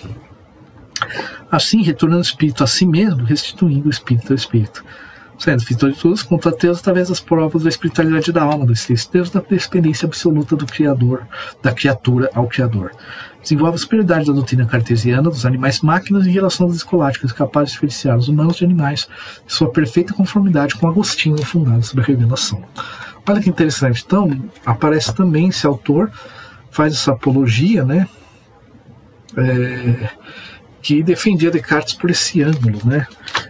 [SPEAKER 1] Assim, retornando o espírito a si mesmo, restituindo o espírito ao espírito. Sendo espírito de todos contra Deus através das provas da espiritualidade da alma, do existência de Deus, da dependência absoluta do Criador, da criatura ao Criador. Desenvolve a superioridade da doutrina cartesiana dos animais-máquinas em relação às escolásticas, capazes de diferenciar os humanos de animais, em sua perfeita conformidade com Agostinho, fundado sobre a revelação. Olha que interessante. Então, aparece também esse autor, faz essa apologia, né? Que defendia Descartes por esse ângulo, né?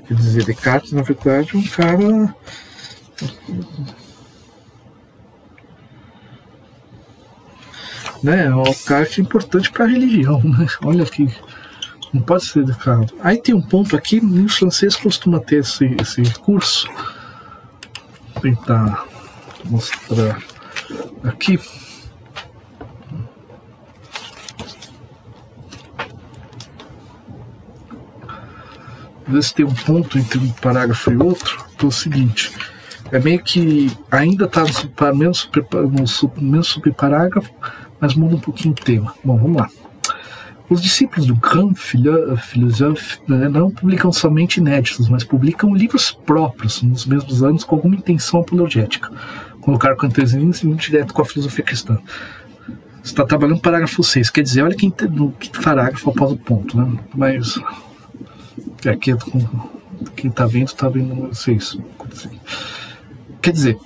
[SPEAKER 1] Quer dizer, Descartes, na verdade, é um cara né, é um cara que é importante para a religião, né? Olha que Não pode ser educado. Aí tem um ponto aqui, o francês costuma ter esse recurso. Vou tentar mostrar aqui. Às vezes tem um ponto entre um parágrafo e outro, então é o seguinte, é meio que ainda está no mesmo subparágrafo, mas muda um pouquinho o tema. Bom, vamos lá. Os discípulos do Grand Philosophe não publicam somente inéditos, mas publicam livros próprios nos mesmos anos com alguma intenção apologética. Colocar com antecedência direto com a filosofia cristã. Você está trabalhando no parágrafo 6, quer dizer, olha no quinto parágrafo após o ponto, né? Mas aqui quem está vendo no 6. Quer dizer,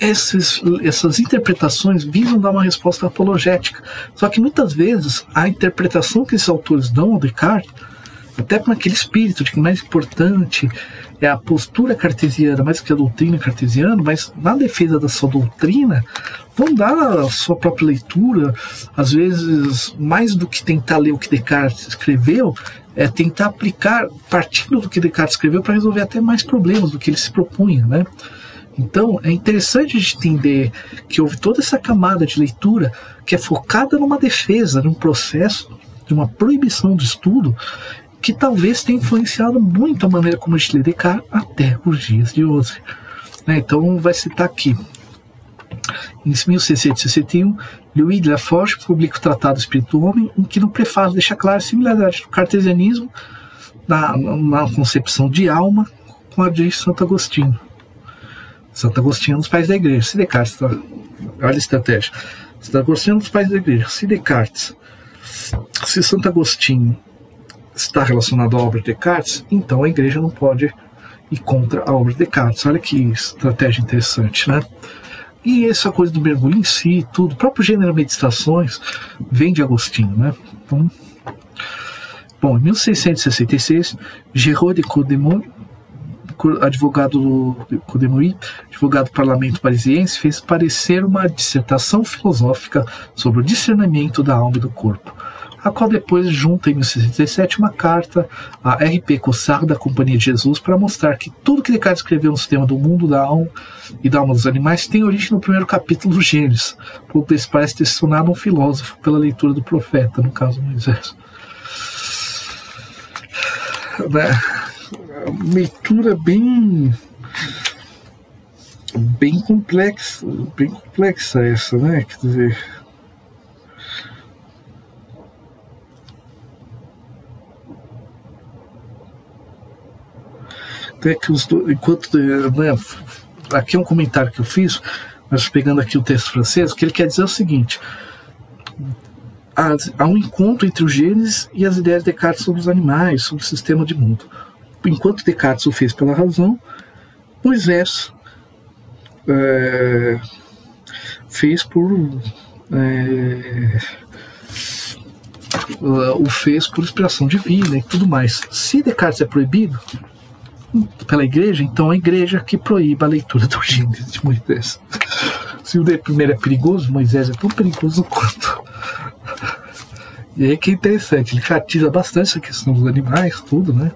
[SPEAKER 1] essas interpretações visam dar uma resposta apologética. Só que muitas vezes a interpretação que esses autores dão ao Descartes, até com aquele espírito de que o mais importante é a postura cartesiana mais que a doutrina cartesiana, mas na defesa da sua doutrina vão dar a sua própria leitura, às vezes mais do que tentar ler o que Descartes escreveu, é tentar aplicar, partindo do que Descartes escreveu, para resolver até mais problemas do que ele se propunha, né? Então, é interessante a gente entender que houve toda essa camada de leitura que é focada numa defesa, num processo de uma proibição do estudo que talvez tenha influenciado muito a maneira como a gente lê Descartes até os dias de hoje. Então, vai citar aqui. Em 1661, Louis de Laforge publica o Tratado do Espírito do Homem, em que no prefácio deixa clara a similaridade do cartesianismo na concepção de alma com a de Santo Agostinho. Santo Agostinho é um dos pais da igreja. Se Descartes, olha a estratégia. Santo Agostinho é um dos pais da igreja. Se Santo Agostinho está relacionado à obra de Descartes, então a igreja não pode ir contra a obra de Descartes. Olha que estratégia interessante, né? E essa coisa do mergulho em si, tudo, o próprio gênero meditações vem de Agostinho, né? Então, bom, em 1666, Géraud de Coudemont, advogado do parlamento parisiense, fez parecer uma dissertação filosófica sobre o discernimento da alma e do corpo, a qual depois junta em 1617 uma carta a R.P. Cossard da Companhia de Jesus para mostrar que tudo que Descartes escreveu no sistema do mundo, da alma e da alma dos animais tem origem no primeiro capítulo do Gênesis, porque esse parece ter se tornado um filósofo pela leitura do profeta, no caso Moisés. Leitura bem complexa essa, né? Quer dizer, até que enquanto, né, aqui é um comentário que eu fiz, mas pegando aqui o texto francês, o que ele quer dizer é o seguinte: há um encontro entre o Gênesis e as ideias de Descartes sobre os animais, sobre o sistema de mundo. Enquanto Descartes o fez pela razão, Moisés o fez por inspiração divina e tudo mais. Se Descartes é proibido pela igreja, então a igreja que proíba a leitura do Gênesis de Moisés. Se o primeiro é perigoso, Moisés é tão perigoso quanto. E aí que é interessante, ele enfatiza bastante essa questão dos animais, tudo, né?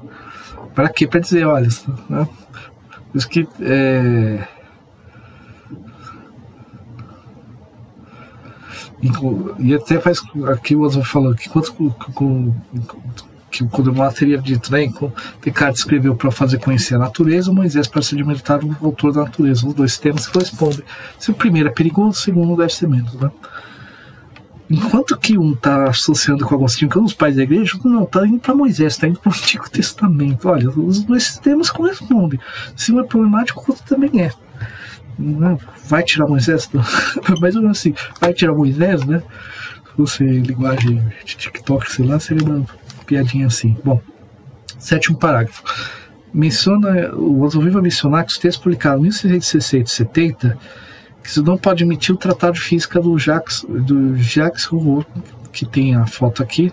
[SPEAKER 1] Para quê? Para dizer, olha, né? Isso que e até faz aqui o Oswald falou que que o Coudemont teria dito, né? Descartes escreveu para fazer conhecer a natureza, Moisés para se alimentar o autor da natureza. Os dois temas se correspondem. Se o primeiro é perigoso, o segundo deve ser menos, né? Enquanto que um está associando com Agostinho, que é um dos pais da igreja, não, está indo para Moisés, está indo para o Antigo Testamento. Olha, os dois sistemas correspondem. Se um é problemático, o outro também é. Não, vai tirar Moisés? Mais ou menos assim, vai tirar Moisés, né? Se fosse linguagem de TikTok, sei lá, seria uma piadinha assim. Bom, 7º parágrafo. O Oswald vai mencionar que os textos publicados em 1660 e 70 que você não pode emitir o Tratado de Física do Jacques Rouault, que tem a foto aqui,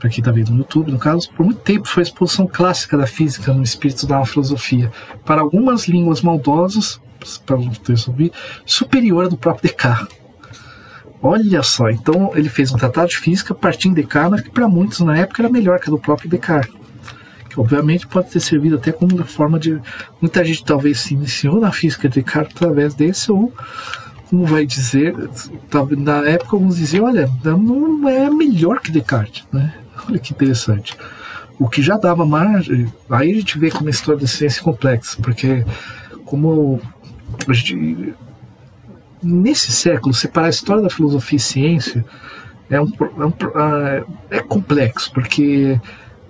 [SPEAKER 1] para quem está vendo no YouTube, no caso. Por muito tempo foi a exposição clássica da física no espírito da filosofia, para algumas línguas maldosas, para o texto ouvir, superior à do próprio Descartes. Olha só, então ele fez um tratado de física partindo de Descartes, que para muitos na época era melhor que a do próprio Descartes. Que obviamente pode ter servido até como uma forma de... Muita gente talvez se iniciou na física de Descartes através desse, ou, como vai dizer, na época alguns diziam, olha, não é melhor que Descartes, né? Olha que interessante. O que já dava margem... Aí a gente vê como a história da ciência é complexa, porque como a gente... Nesse século, separar a história da filosofia e ciência é complexo, porque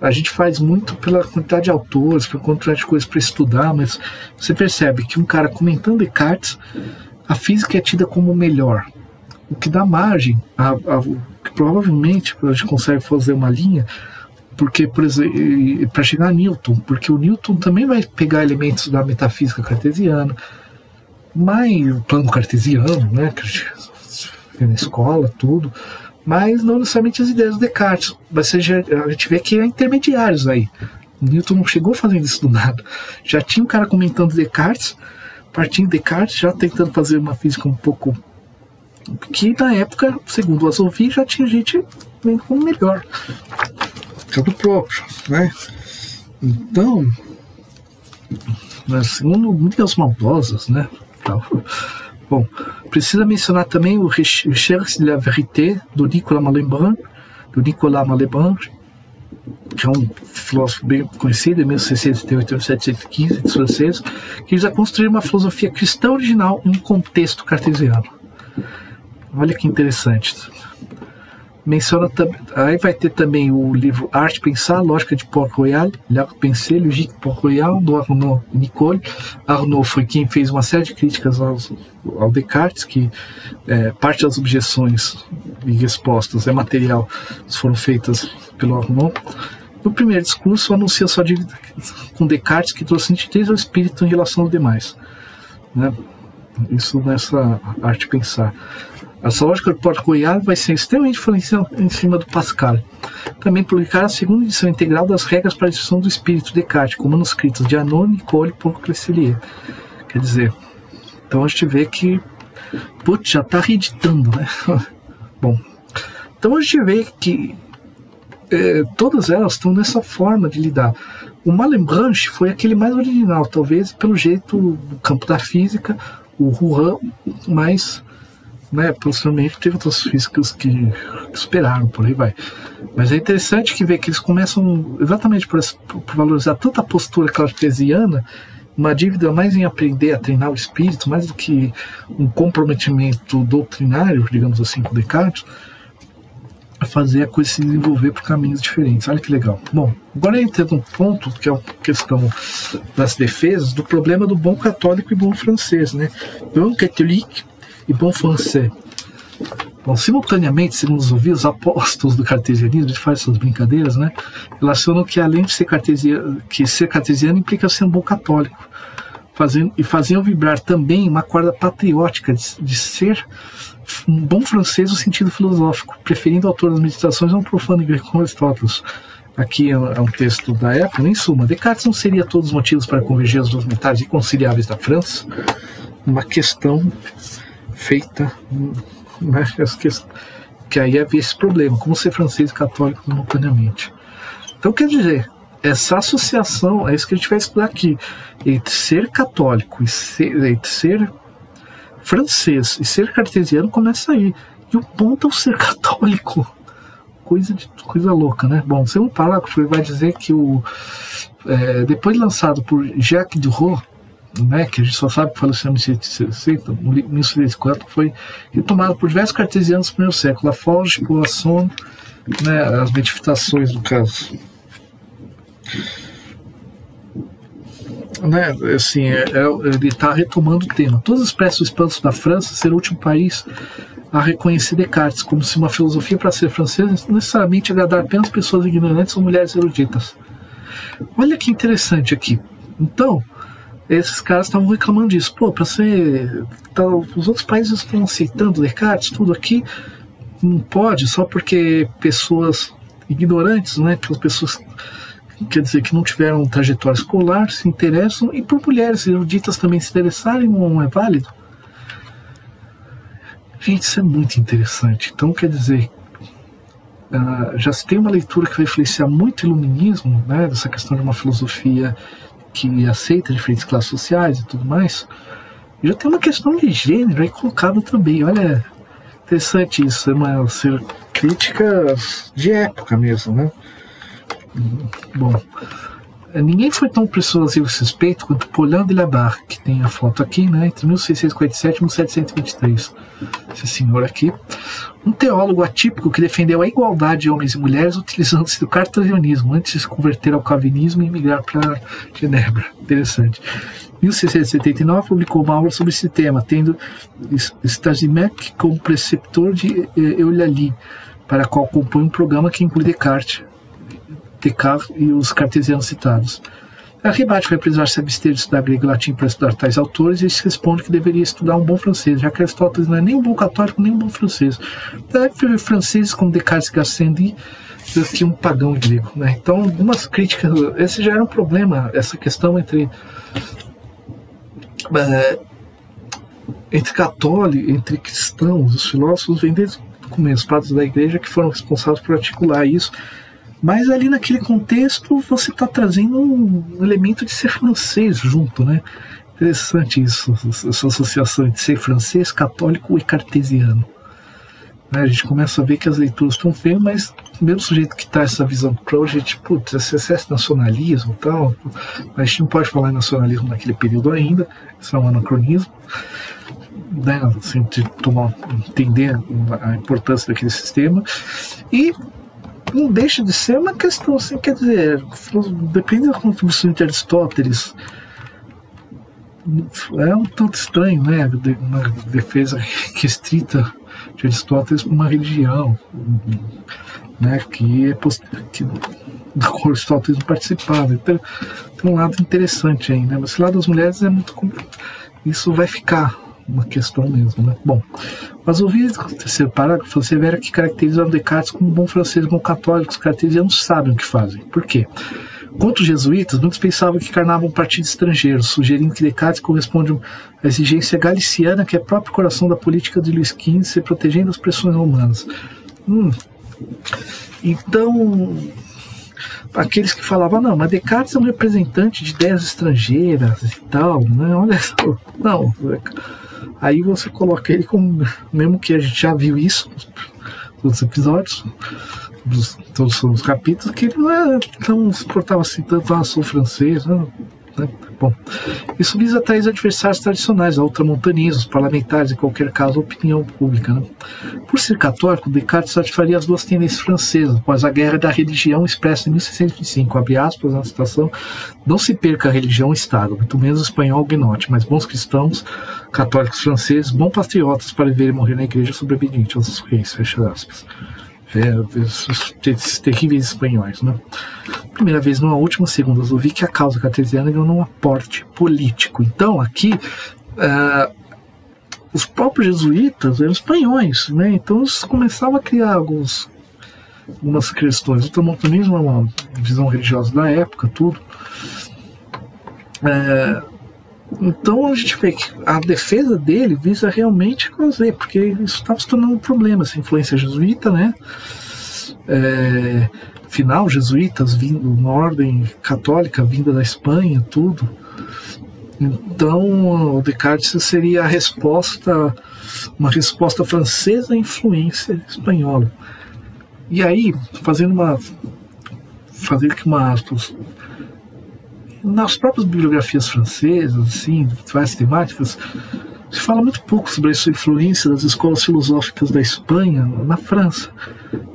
[SPEAKER 1] a gente faz muito pela quantidade de autores, pela quantidade de coisas para estudar, mas você percebe que um cara comentando Descartes, a física é tida como melhor, o que dá margem que provavelmente a gente consegue fazer uma linha, porque, por exemplo, para chegar a Newton, porque o Newton também vai pegar elementos da metafísica cartesiana, mas o plano cartesiano, né, que a gente vê na escola, tudo, mas não necessariamente as ideias do Descartes. Mas a gente vê que há intermediários aí. O Newton não chegou fazendo isso do nada. Já tinha um cara comentando Descartes, partindo de Descartes, já tentando fazer uma física um pouco... que na época, segundo o Azouvi, já tinha gente vendo como melhor. Que é do próprio, né? Então, segundo muitas maldosas, né? Bom, precisa mencionar também o Recherche de la Vérité do Nicolas Malebranche, que é um filósofo bem conhecido, em 1678 e 1715, francês, que visa construir uma filosofia cristã original em um contexto cartesiano. Olha que interessante. Menciona aí vai ter também o livro Arte Pensar, Lógica de Port-Royal, L'Art Pensée, Logique Port-Royal, do Arnaud Nicole. Arnaud foi quem fez uma série de críticas ao Descartes, que parte das objeções e respostas material foram feitas pelo Arnaud. No primeiro discurso, anuncia sua dívida com Descartes, que trouxe nitidez ao espírito em relação aos demais, né? Isso nessa Arte Pensar. Essa lógica do Port-Royal vai ser extremamente influenciada em cima do Pascal. Também publicar a segunda edição integral das regras para a descrição do espírito de Descartes, com manuscritos de Arnaud, Nicole e Paul Crescelier. Quer dizer, então a gente vê que já está reeditando, né? Bom, então a gente vê que todas elas estão nessa forma de lidar. O Malebranche foi aquele mais original, talvez pelo jeito do campo da física, o Rouen mais... Né, posteriormente teve outras físicas que esperaram, por aí vai. Mas é interessante que ver que eles começam exatamente por valorizar tanta a postura cartesiana, uma dívida mais em aprender a treinar o espírito, mais do que um comprometimento doutrinário, digamos assim, com Descartes, a fazer a coisa se desenvolver por caminhos diferentes. Olha que legal. Bom, agora entra num ponto que é a questão das defesas do problema do bom católico e bom francês, né? Bom catholique e bom francês. Bom, simultaneamente, segundo os ouvidos, os apóstolos do cartesianismo, a gente faz essas brincadeiras, né? Relacionam que além de ser cartesiano implica ser um bom católico, faziam vibrar também uma corda patriótica de ser um bom francês no sentido filosófico, preferindo o autor das meditações a um profano grego como Aristóteles. Aqui é um texto da época. Em suma, Descartes não seria todos os motivos para convergir as duas metades inconciliáveis da França? Uma questão feita, né, que aí havia esse problema, como ser francês e católico simultaneamente. Então, quer dizer, essa associação, é isso que a gente vai estudar aqui, entre ser católico entre ser francês e ser cartesiano começa aí. E o ponto é o ser católico. Coisa louca, né? Bom, segundo parágrafo, ele vai dizer que depois lançado por Jacques Duroux, né, que a gente só sabe que faleceu em 1964, foi retomado por diversos cartesianos do primeiro século, Laforge, Poisson, né, as meditações do caso. Né, assim, ele está retomando o tema. Todos expressam o espanto da França ser o último país a reconhecer Descartes, como se uma filosofia para ser francesa não necessariamente agradar apenas pessoas ignorantes ou mulheres eruditas. Olha que interessante aqui. Então, esses caras estavam reclamando disso. Pô, para ser... os outros países estão aceitando Descartes, tudo aqui. Não pode, só porque pessoas ignorantes, né, aquelas pessoas, quer dizer, que não tiveram trajetória escolar, se interessam, e por mulheres eruditas também se interessarem, não é válido. Gente, isso é muito interessante. Então, quer dizer, já se tem uma leitura que vai influenciar muito o iluminismo, né, dessa questão de uma filosofia que aceita diferentes classes sociais e tudo mais. E já tem uma questão de gênero aí colocada também. Olha, interessante isso, é uma crítica de época mesmo, né? Bom, ninguém foi tão persuasivo a esse respeito quanto Paulin de Labarre, que tem a foto aqui, né, entre 1647 e 1723. Esse senhor aqui, um teólogo atípico que defendeu a igualdade de homens e mulheres utilizando-se do cartesianismo antes de se converter ao calvinismo e migrar para Genebra. Interessante. Em 1679 publicou uma obra sobre esse tema, tendo Stazimek como preceptor de Eulalie, para a qual compõe um programa que inclui Descartes e os cartesianos citados. A rebate vai precisar se abster de estudar grego e latim para estudar tais autores, e se responde que deveria estudar um bom francês, já que Aristóteles não é nem um bom católico nem um bom francês. Franceses como Descartes e Gassendi que um pagão grego, né? Então, algumas críticas, esse já era um problema, essa questão entre católicos, entre cristãos, os filósofos vêm desde o começo, os padres da igreja que foram responsáveis por articular isso. Mas ali naquele contexto você está trazendo um elemento de ser francês junto, né? Interessante isso, essa associação de ser francês, católico e cartesiano. A gente começa a ver que as leituras estão feias, mas o mesmo sujeito que está essa visão para hoje, a gente, putz, esse excesso de nacionalismo e tal, a gente não pode falar em nacionalismo naquele período ainda, isso é um anacronismo, né? Assim, de entender a importância daquele sistema, e não deixa de ser uma questão, assim, quer dizer, depende da contribuição de Aristóteles, é um tanto estranho, né, uma defesa restrita de Aristóteles para uma religião, né, que da qual Aristóteles não participava. Então, tem um lado interessante aí, né, mas esse lado das mulheres é muito complicado. Isso vai ficar uma questão mesmo, né? Bom, mas ouvi o terceiro parágrafo, você vera que caracteriza Descartes como um bom francês, bom católico. Os cartesianos sabem o que fazem. Por quê? Contra os jesuítas, muitos pensavam que encarnavam um partido estrangeiro, sugerindo que Descartes corresponde à exigência galiciana, que é o próprio coração da política de Luís XV, se protegendo das pressões romanas. Então, aqueles que falavam, não, mas Descartes é um representante de ideias estrangeiras e tal, né? Olha só, não. Aí você coloca ele como, mesmo que a gente já viu isso nos episódios, todos os capítulos, que ele não se portava assim tanto, sou francês, né? Bom, isso visa atrair os adversários tradicionais, a ultramontanismo, os parlamentares, em qualquer caso, a opinião pública, né? Por ser católico, Descartes satisfaria as duas tendências francesas, após a guerra da religião expressa em 1625, abre aspas na citação, não se perca a religião e o Estado, muito menos o espanhol huguenote, mas bons cristãos, católicos franceses, bons patriotas para viver e morrer na igreja sob obediente aos reis, fecha aspas. Esses terríveis espanhóis, né? Primeira vez, não a última, segunda, eu vi que a causa cartesiana ganhou um aporte político. Então, aqui, os próprios jesuítas eram espanhóis, né? Então, eles começavam a criar algumas questões. O ultramontanismo é uma visão religiosa da época, tudo. Então a gente vê que a defesa dele visa realmente fazer, porque isso estava se tornando um problema, essa influência jesuíta, né? Afinal, jesuítas vindo, uma ordem católica vinda da Espanha, tudo. Então o Descartes seria uma resposta francesa à influência espanhola. E aí, fazendo aqui uma aspas, nas próprias bibliografias francesas, assim, várias temáticas, se fala muito pouco sobre essa influência das escolas filosóficas da Espanha na França.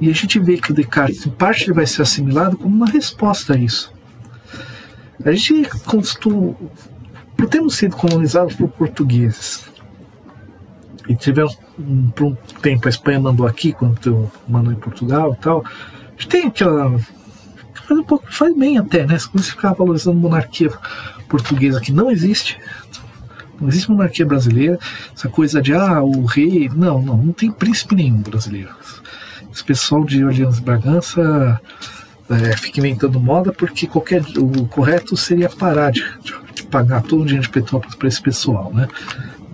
[SPEAKER 1] E a gente vê que o Descartes, em parte, ele vai ser assimilado como uma resposta a isso. A gente por termos sido colonizados por portugueses, e tivemos, por um tempo, a Espanha mandou aqui, quando mandou em Portugal e tal, a gente tem aquela... faz bem até, né? Se você ficar valorizando monarquia portuguesa, que não existe monarquia brasileira, essa coisa de o rei, não tem príncipe nenhum brasileiro. Esse pessoal de Orleans e Bragança fica inventando moda, porque o correto seria parar de pagar todo o dinheiro de Petrópolis para esse pessoal, né?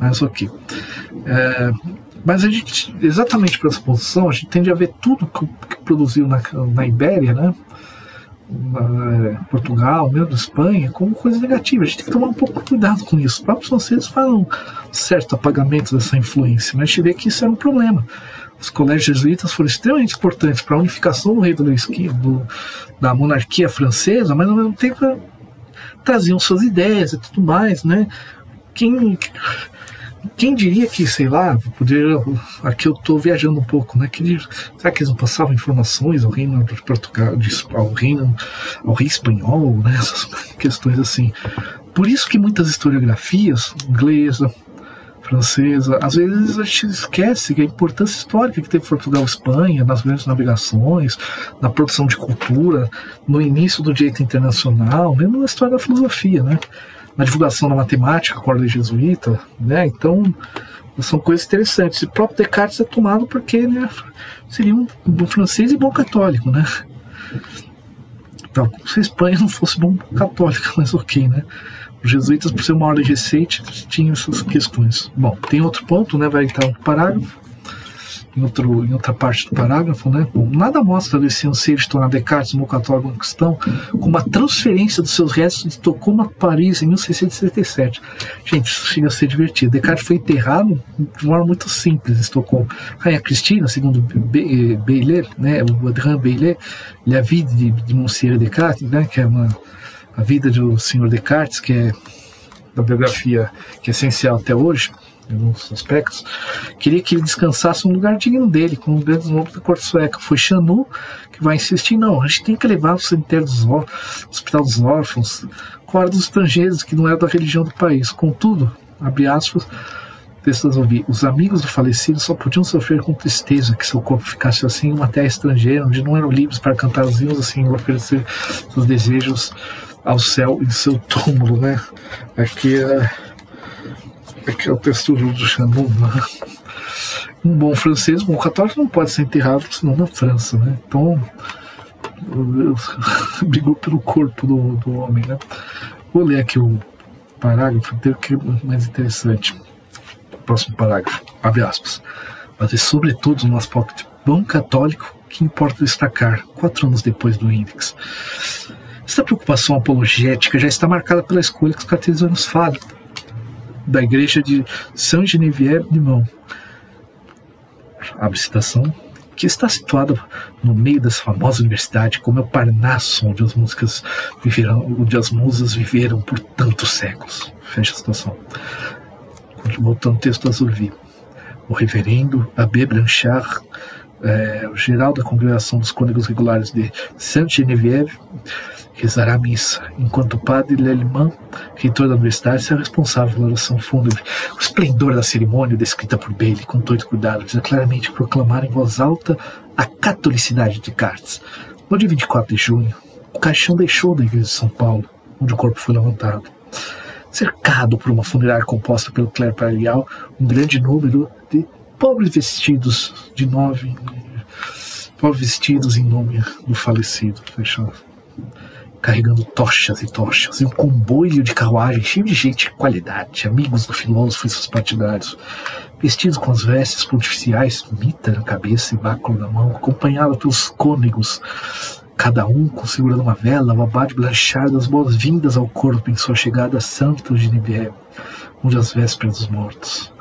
[SPEAKER 1] Mas ok. Mas a gente, exatamente por essa posição, a gente tende a ver tudo que produziu na Ibéria, né? Portugal, mesmo Espanha, como coisa negativa. A gente tem que tomar um pouco de cuidado com isso. Os próprios franceses falam um certo apagamento dessa influência, mas a gente vê que isso era um problema. Os colégios jesuítas foram extremamente importantes para a unificação do rei da monarquia francesa, mas ao mesmo tempo traziam suas ideias e tudo mais, né? Quem diria que, sei lá, aqui eu estou viajando um pouco, né? Será que eles não passavam informações ao reino de Portugal, ao rei espanhol, né? Essas questões assim. Por isso que muitas historiografias, inglesa, francesa, às vezes a gente esquece que a importância histórica que teve Portugal e Espanha nas grandes navegações, na produção de cultura, no início do direito internacional, mesmo na história da filosofia, né? Na divulgação da matemática com a ordem jesuíta, né? Então são coisas interessantes. O próprio Descartes é tomado porque ele seria um bom francês e bom católico, né? Então, como se a Espanha não fosse bom católica, mas ok, né? Os jesuítas, por ser uma ordem recente, tinham essas questões. Bom, tem outro ponto, né? Vai entrar outro parágrafo. Em outra parte do parágrafo, né? Bom, nada mostra desse anseio de tornar Descartes um bom católico em questão como a transferência dos seus restos de Estocolmo a Paris em 1677. Gente, isso chega a ser divertido. Descartes foi enterrado de uma forma muito simples em Estocolmo. Rainha Cristina, segundo Baillet, né? O Adrien Baillet, La Vie de Monsieur Descartes, né? Que é a vida do Sr. Descartes, que é da biografia que é essencial até hoje, em alguns aspectos, queria que ele descansasse um lugar digno dele, com os grandes nomes da corte sueca. Foi Chanu que vai insistir, não, a gente tem que levar o cemitério Hospital dos Órfãos, guarda dos estrangeiros, que não é da religião do país. Contudo, abre aspas, os amigos do falecido só podiam sofrer com tristeza que seu corpo ficasse assim em uma terra estrangeira, onde não eram livres para cantar os hinos assim, oferecer seus desejos ao céu em seu túmulo, né? Aqui é o texto do Chanu, né? Um bom francês, um bom católico não pode ser enterrado senão na França, né? Então brigou pelo corpo do homem, né? Vou ler aqui o parágrafo que é mais interessante. Próximo parágrafo, abre aspas. Mas é sobretudo no aspecto bom católico que importa destacar 4 anos depois do índex. Essa preocupação apologética já está marcada pela escolha que os cartesianos fazem da igreja de Saint-Geneviève de Mont, abre citação, que está situada no meio dessa famosa universidade, como é o Parnaso, onde as musas viveram por tantos séculos. Fecha a citação. Voltando ao texto azul vivo. O reverendo Abbé Blanchard, o geral da congregação dos cônegos regulares de Saint-Geneviève, rezará a missa, enquanto o padre Lelman, reitor da universidade, será responsável pela oração fúnebre. O esplendor da cerimônia, descrita por Bailey com todo cuidado, visa claramente proclamar em voz alta a catolicidade de Descartes. No dia 24 de junho, o caixão deixou da igreja de São Paulo, onde o corpo foi levantado. Cercado por uma funerária composta pelo clero paroquial, um grande número de pobres vestidos em nome do falecido, fechado, carregando tochas e tochas, e um comboio de carruagem cheio de gente de qualidade, amigos do filósofo e seus partidários, vestidos com as vestes pontificiais, mitra na cabeça e báculo na mão, acompanhado pelos cônegos, cada um segurando uma vela, o abade Blanchard das boas-vindas ao corpo em sua chegada a Santa Geneviève, onde as vésperas dos mortos.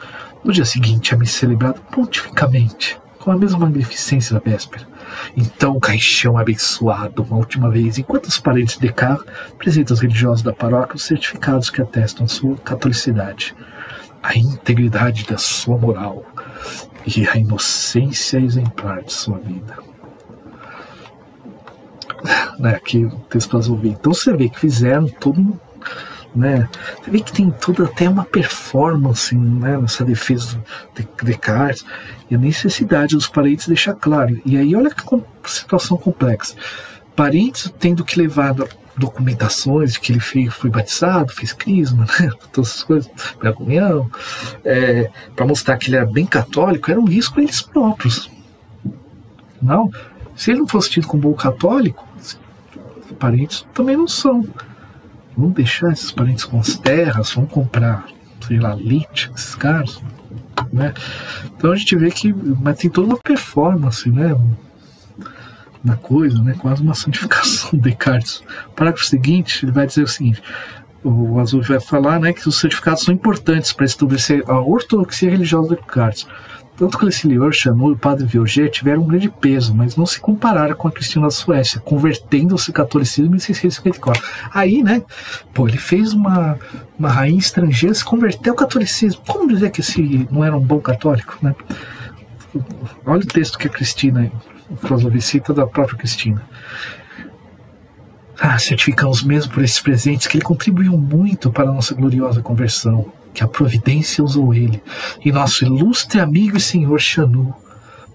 [SPEAKER 1] No dia seguinte, a missa celebrada pontificamente, com a mesma magnificência da véspera. Então o caixão abençoado uma última vez, enquanto os parentes de Descartes apresentam aos religiosos da paróquia os certificados que atestam sua catolicidade, a integridade da sua moral e a inocência exemplar de sua vida. Aqui o texto azul. Então você vê que fizeram tudo, né? Você vê que tem tudo, até uma performance, né, nessa defesa de Descartes, e a necessidade dos parentes deixar claro. E aí olha que situação complexa. Parentes tendo que levar documentações de que ele foi batizado, fez crisma, né, todas essas coisas, para comunhão, para mostrar que ele era bem católico, era um risco a eles próprios. Não, se ele não fosse tido como bom católico, os parentes também não são. Vamos deixar esses parentes com as terras, vamos comprar, sei lá, lítio, esses caras. né? Então a gente vê que, mas tem toda uma performance, né, na coisa, né, quase uma santificação de Descartes. O parágrafo seguinte, ele vai dizer o seguinte: o Azul vai falar, né, que os certificados são importantes para estabelecer a ortodoxia religiosa de Descartes. Tanto que Lecilior, Chanot e o padre Viogé tiveram um grande peso, mas não se compararam com a Cristina da Suécia, convertendo-se ao catolicismo em 1654. Aí, né, ele fez uma rainha estrangeira se converteu ao catolicismo. Como dizer que esse não era um bom católico, né? Olha o texto que a Cristina, o filósofo cita da própria Cristina. Certificamos mesmo por esses presentes que ele contribuiu muito para a nossa gloriosa conversão, que a providência usou ele e nosso ilustre amigo e senhor Chanot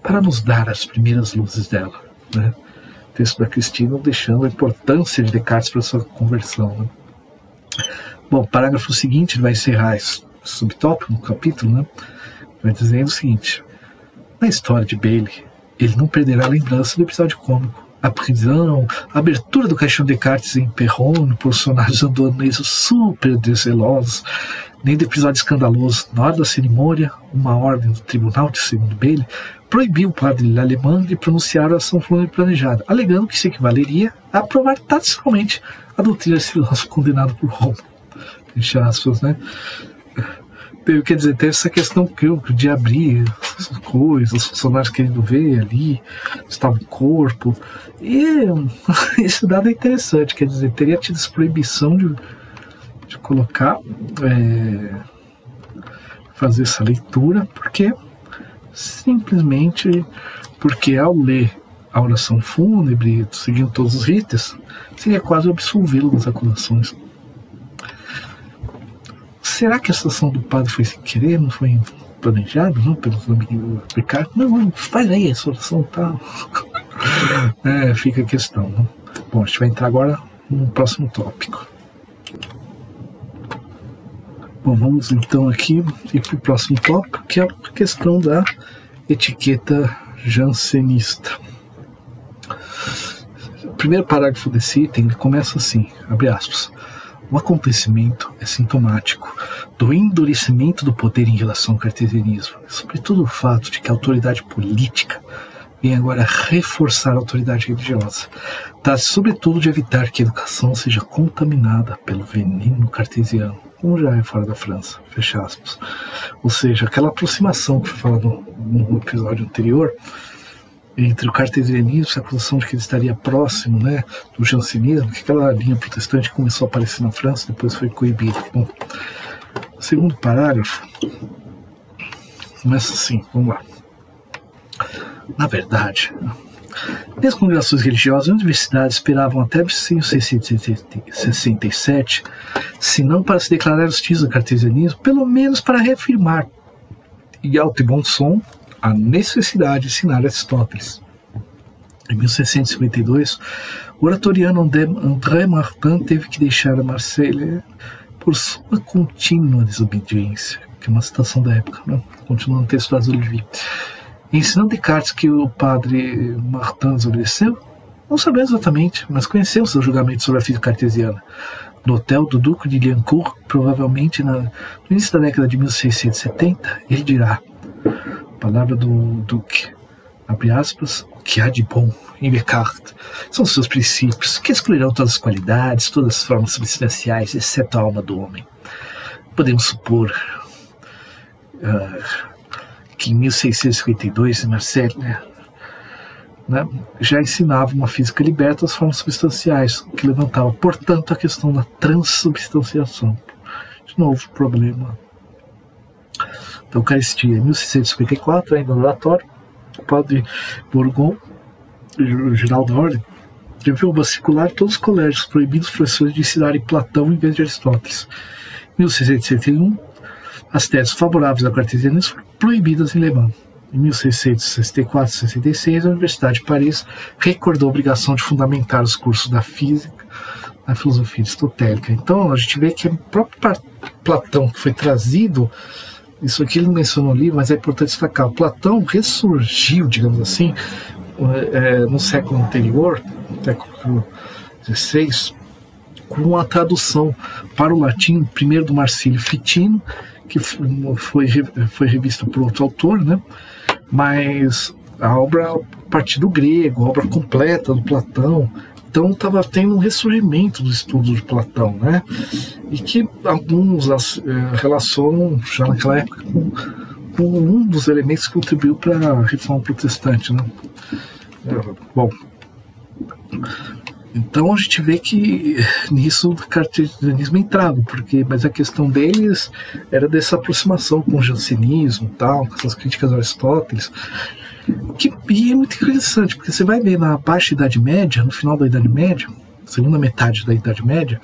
[SPEAKER 1] para nos dar as primeiras luzes dela, né? O texto da Cristina deixando a importância de Descartes para a sua conversão, né? Bom, o parágrafo seguinte, ele vai encerrar esse subtópico no capítulo, né? Vai dizendo o seguinte: na história de Bailey, ele não perderá a lembrança do episódio cômico. A prisão, a abertura do caixão de Descartes em Perron, personagens andonesos super descelosos, nem do episódio escandaloso. Na hora da cerimônia, uma ordem do tribunal de segundo Bailey proibiu o padre Lallemand de pronunciar a ação planejada, alegando que se equivaleria a aprovar taticamente a doutrina desse filósofo condenado por Roma. Fecha aspas, né? Quer dizer, tem essa questão de abrir as coisas, os funcionários querendo ver ali, estava o corpo. E esse dado é interessante, quer dizer, teria tido essa proibição de colocar, fazer essa leitura, simplesmente porque ao ler a oração fúnebre, seguindo todos os ritos, seria quase absolvê-lo das acusações. Será que a ação do padre foi sem querer, não foi planejado, não, pelos amigos do Descartes? Não, faz aí essa oração e tal. Fica a questão, né? Bom, a gente vai entrar agora no próximo tópico. Bom, vamos então aqui ir para o próximo tópico, que é a questão da etiqueta jansenista. O primeiro parágrafo desse item, ele começa assim, abre aspas: o acontecimento é sintomático do endurecimento do poder em relação ao cartesianismo, sobretudo o fato de que a autoridade política vem agora reforçar a autoridade religiosa. Trata-se sobretudo de evitar que a educação seja contaminada pelo veneno cartesiano, como já é fora da França, fecha aspas. Ou seja, aquela aproximação que foi falada no episódio anterior, entre o cartesianismo e a acusação de que ele estaria próximo, né, do jansenismo, que aquela linha protestante começou a aparecer na França, depois foi coibida. Bom, o segundo parágrafo começa assim, vamos lá. Na verdade, as congregações religiosas e universidades esperavam até 1667, se não para se declarar hostis ao cartesianismo, pelo menos para reafirmar, em alto e bom som, a necessidade de ensinar Aristóteles. Em 1652, o oratoriano André Martin teve que deixar a Marselha por sua contínua desobediência, que é uma citação da época, né? Continuando o texto do Azul-Levi. Ensinando Descartes que o padre Martin desobedeceu? Não sabemos exatamente, mas conhecemos seu julgamento sobre a física cartesiana. No hotel do Duque de Liancourt, provavelmente no início da década de 1670, ele dirá, palavra do Duque, abre aspas, o que há de bom em Descartes são seus princípios, que excluirão todas as qualidades, todas as formas substanciais, exceto a alma do homem. Podemos supor que em 1652, em Marselha, né, já ensinava uma física liberta das formas substanciais, que levantava, portanto, a questão da transubstanciação. De novo, problema. Da Eucaristia. Em 1654, ainda no oratório, o padre Bourgon, geral da ordem, deveu vacicular todos os colégios, proibindo os professores de ensinarem Platão em vez de Aristóteles. Em 1661, as teses favoráveis ao cartesianismo foram proibidas em Le Mans. Em 1664 e 66, a Universidade de Paris recordou a obrigação de fundamentar os cursos da física na filosofia aristotélica. Então, a gente vê que o próprio Platão, que foi trazido, isso aqui ele não mencionou ali, mas é importante destacar, Platão ressurgiu, digamos assim, no século anterior, século XVI, com a tradução para o latim, primeiro do Marcílio Fitino, que foi revista por outro autor, né? Mas a obra a partir do grego, a obra completa do Platão. Então estava tendo um ressurgimento do estudo de Platão, né? E que alguns relacionam já naquela época com um dos elementos que contribuiu para a reforma protestante, né? Bom, então a gente vê que nisso o cartesianismo entrava, mas a questão deles era dessa aproximação com o jansenismo e tal, com essas críticas a Aristóteles. E é muito interessante, porque você vai ver na baixa Idade Média, no final da Idade Média, segunda metade da Idade Média,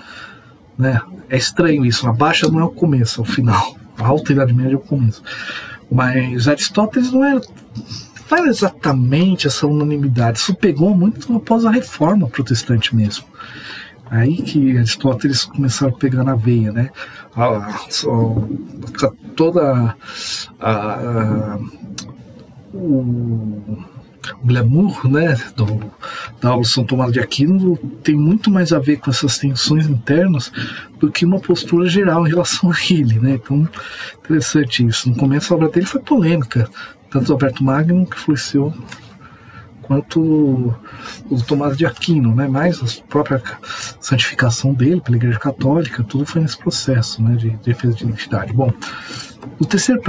[SPEAKER 1] né, é estranho isso, a baixa não é o começo, é o final, a alta Idade Média é o começo. Mas Aristóteles não era exatamente essa unanimidade, isso pegou muito após a Reforma Protestante mesmo. Aí que Aristóteles começaram a pegar na veia, né? Toda o glamour, né, da aula de São Tomás de Aquino tem muito mais a ver com essas tensões internas do que uma postura geral em relação a ele, né? Então, interessante isso. No começo a obra dele foi polêmica, tanto o Alberto Magno, que foi seu, quanto o Tomás de Aquino, né? Mas a própria santificação dele pela Igreja Católica, tudo foi nesse processo, né, de defesa de identidade. Bom, o terceiro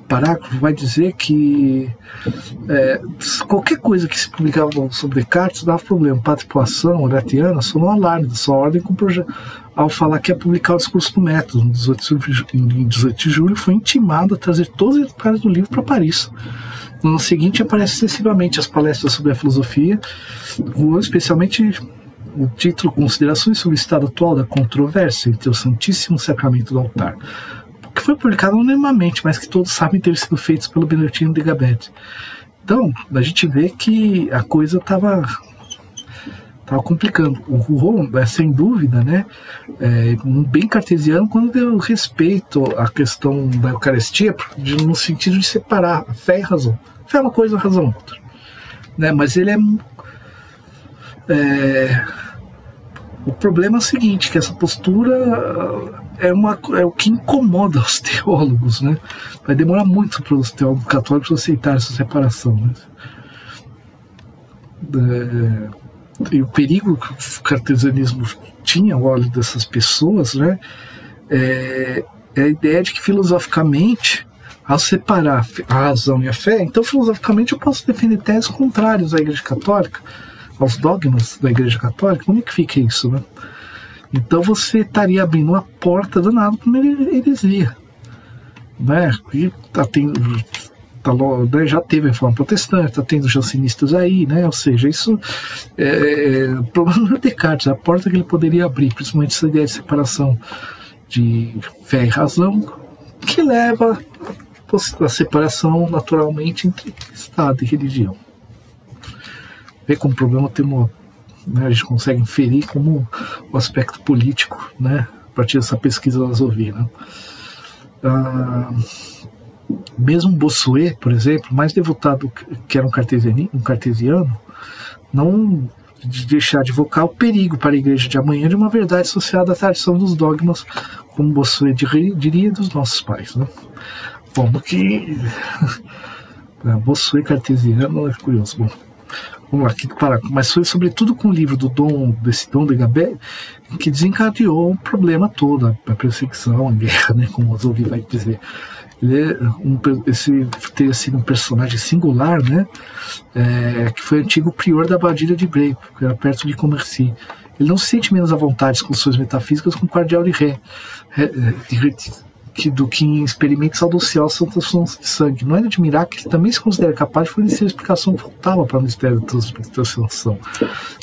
[SPEAKER 1] parágrafo vai dizer que qualquer coisa que se publicava sobre Descartes dava problema. O padre Poisson, Horatiana, sonou alarme da sua ordem ao falar que ia publicar o discurso do método. Em 18 de julho foi intimado a trazer todos os exemplares do livro para Paris. No ano seguinte aparece excessivamente as palestras sobre a filosofia, especialmente o título Considerações sobre o estado atual da controvérsia entre o Santíssimo Sacramento do altar, que foi publicado anonimamente, mas que todos sabem ter sido feitos pelo Beneditino de Gabet. Então, a gente vê que a coisa estava complicando. O Rouault, sem dúvida, né, bem cartesiano quando deu respeito à questão da Eucaristia, no sentido de separar a fé e a razão. A fé é uma coisa, a razão é outra. Né, mas ele o problema é o seguinte, que essa postura é o que incomoda os teólogos, né? Vai demorar muito para os teólogos católicos aceitarem essa separação, né? E o perigo que o cartesianismo tinha ao olho dessas pessoas, né, é a ideia de que filosoficamente, ao separar a razão e a fé, então filosoficamente eu posso defender teses contrárias à Igreja Católica, aos dogmas da Igreja Católica. Como é que fica isso, né? Então você estaria abrindo uma porta danada para uma heresia, né? E já teve a reforma protestante, está tendo jansenistas aí, né? Ou seja, isso o problema não é Descartes, é a porta que ele poderia abrir, principalmente essa ideia de separação de fé e razão, que leva a separação naturalmente entre Estado e religião. Vê como o problema tem né, a gente consegue inferir como o aspecto político, né, a partir dessa pesquisa da Zovi, né? Mesmo Bossuet, por exemplo, mais devotado que era um cartesiano, não deixar de evocar o perigo para a igreja de amanhã de uma verdade associada à tradição dos dogmas, como Bossuet diria, dos nossos pais, né? Bom, que Bossuet cartesiano é curioso. Bom, vamos lá, aqui parar. Mas foi sobretudo com o livro desse Dom de Gabet que desencadeou o problema todo, a perseguição, a guerra, né, como o Zovi vai dizer. Ele teria sido um personagem singular, né, que foi antigo prior da abadia de Bray, que era perto de Commercy. Ele não se sente menos à vontade em discussões metafísicas com o cardeal de Ré, do que em experimentos saduciais são transfusões de sangue. Não é de admirar que ele também se considera capaz de fornecer a explicação que faltava para o mistério da transubstanciação.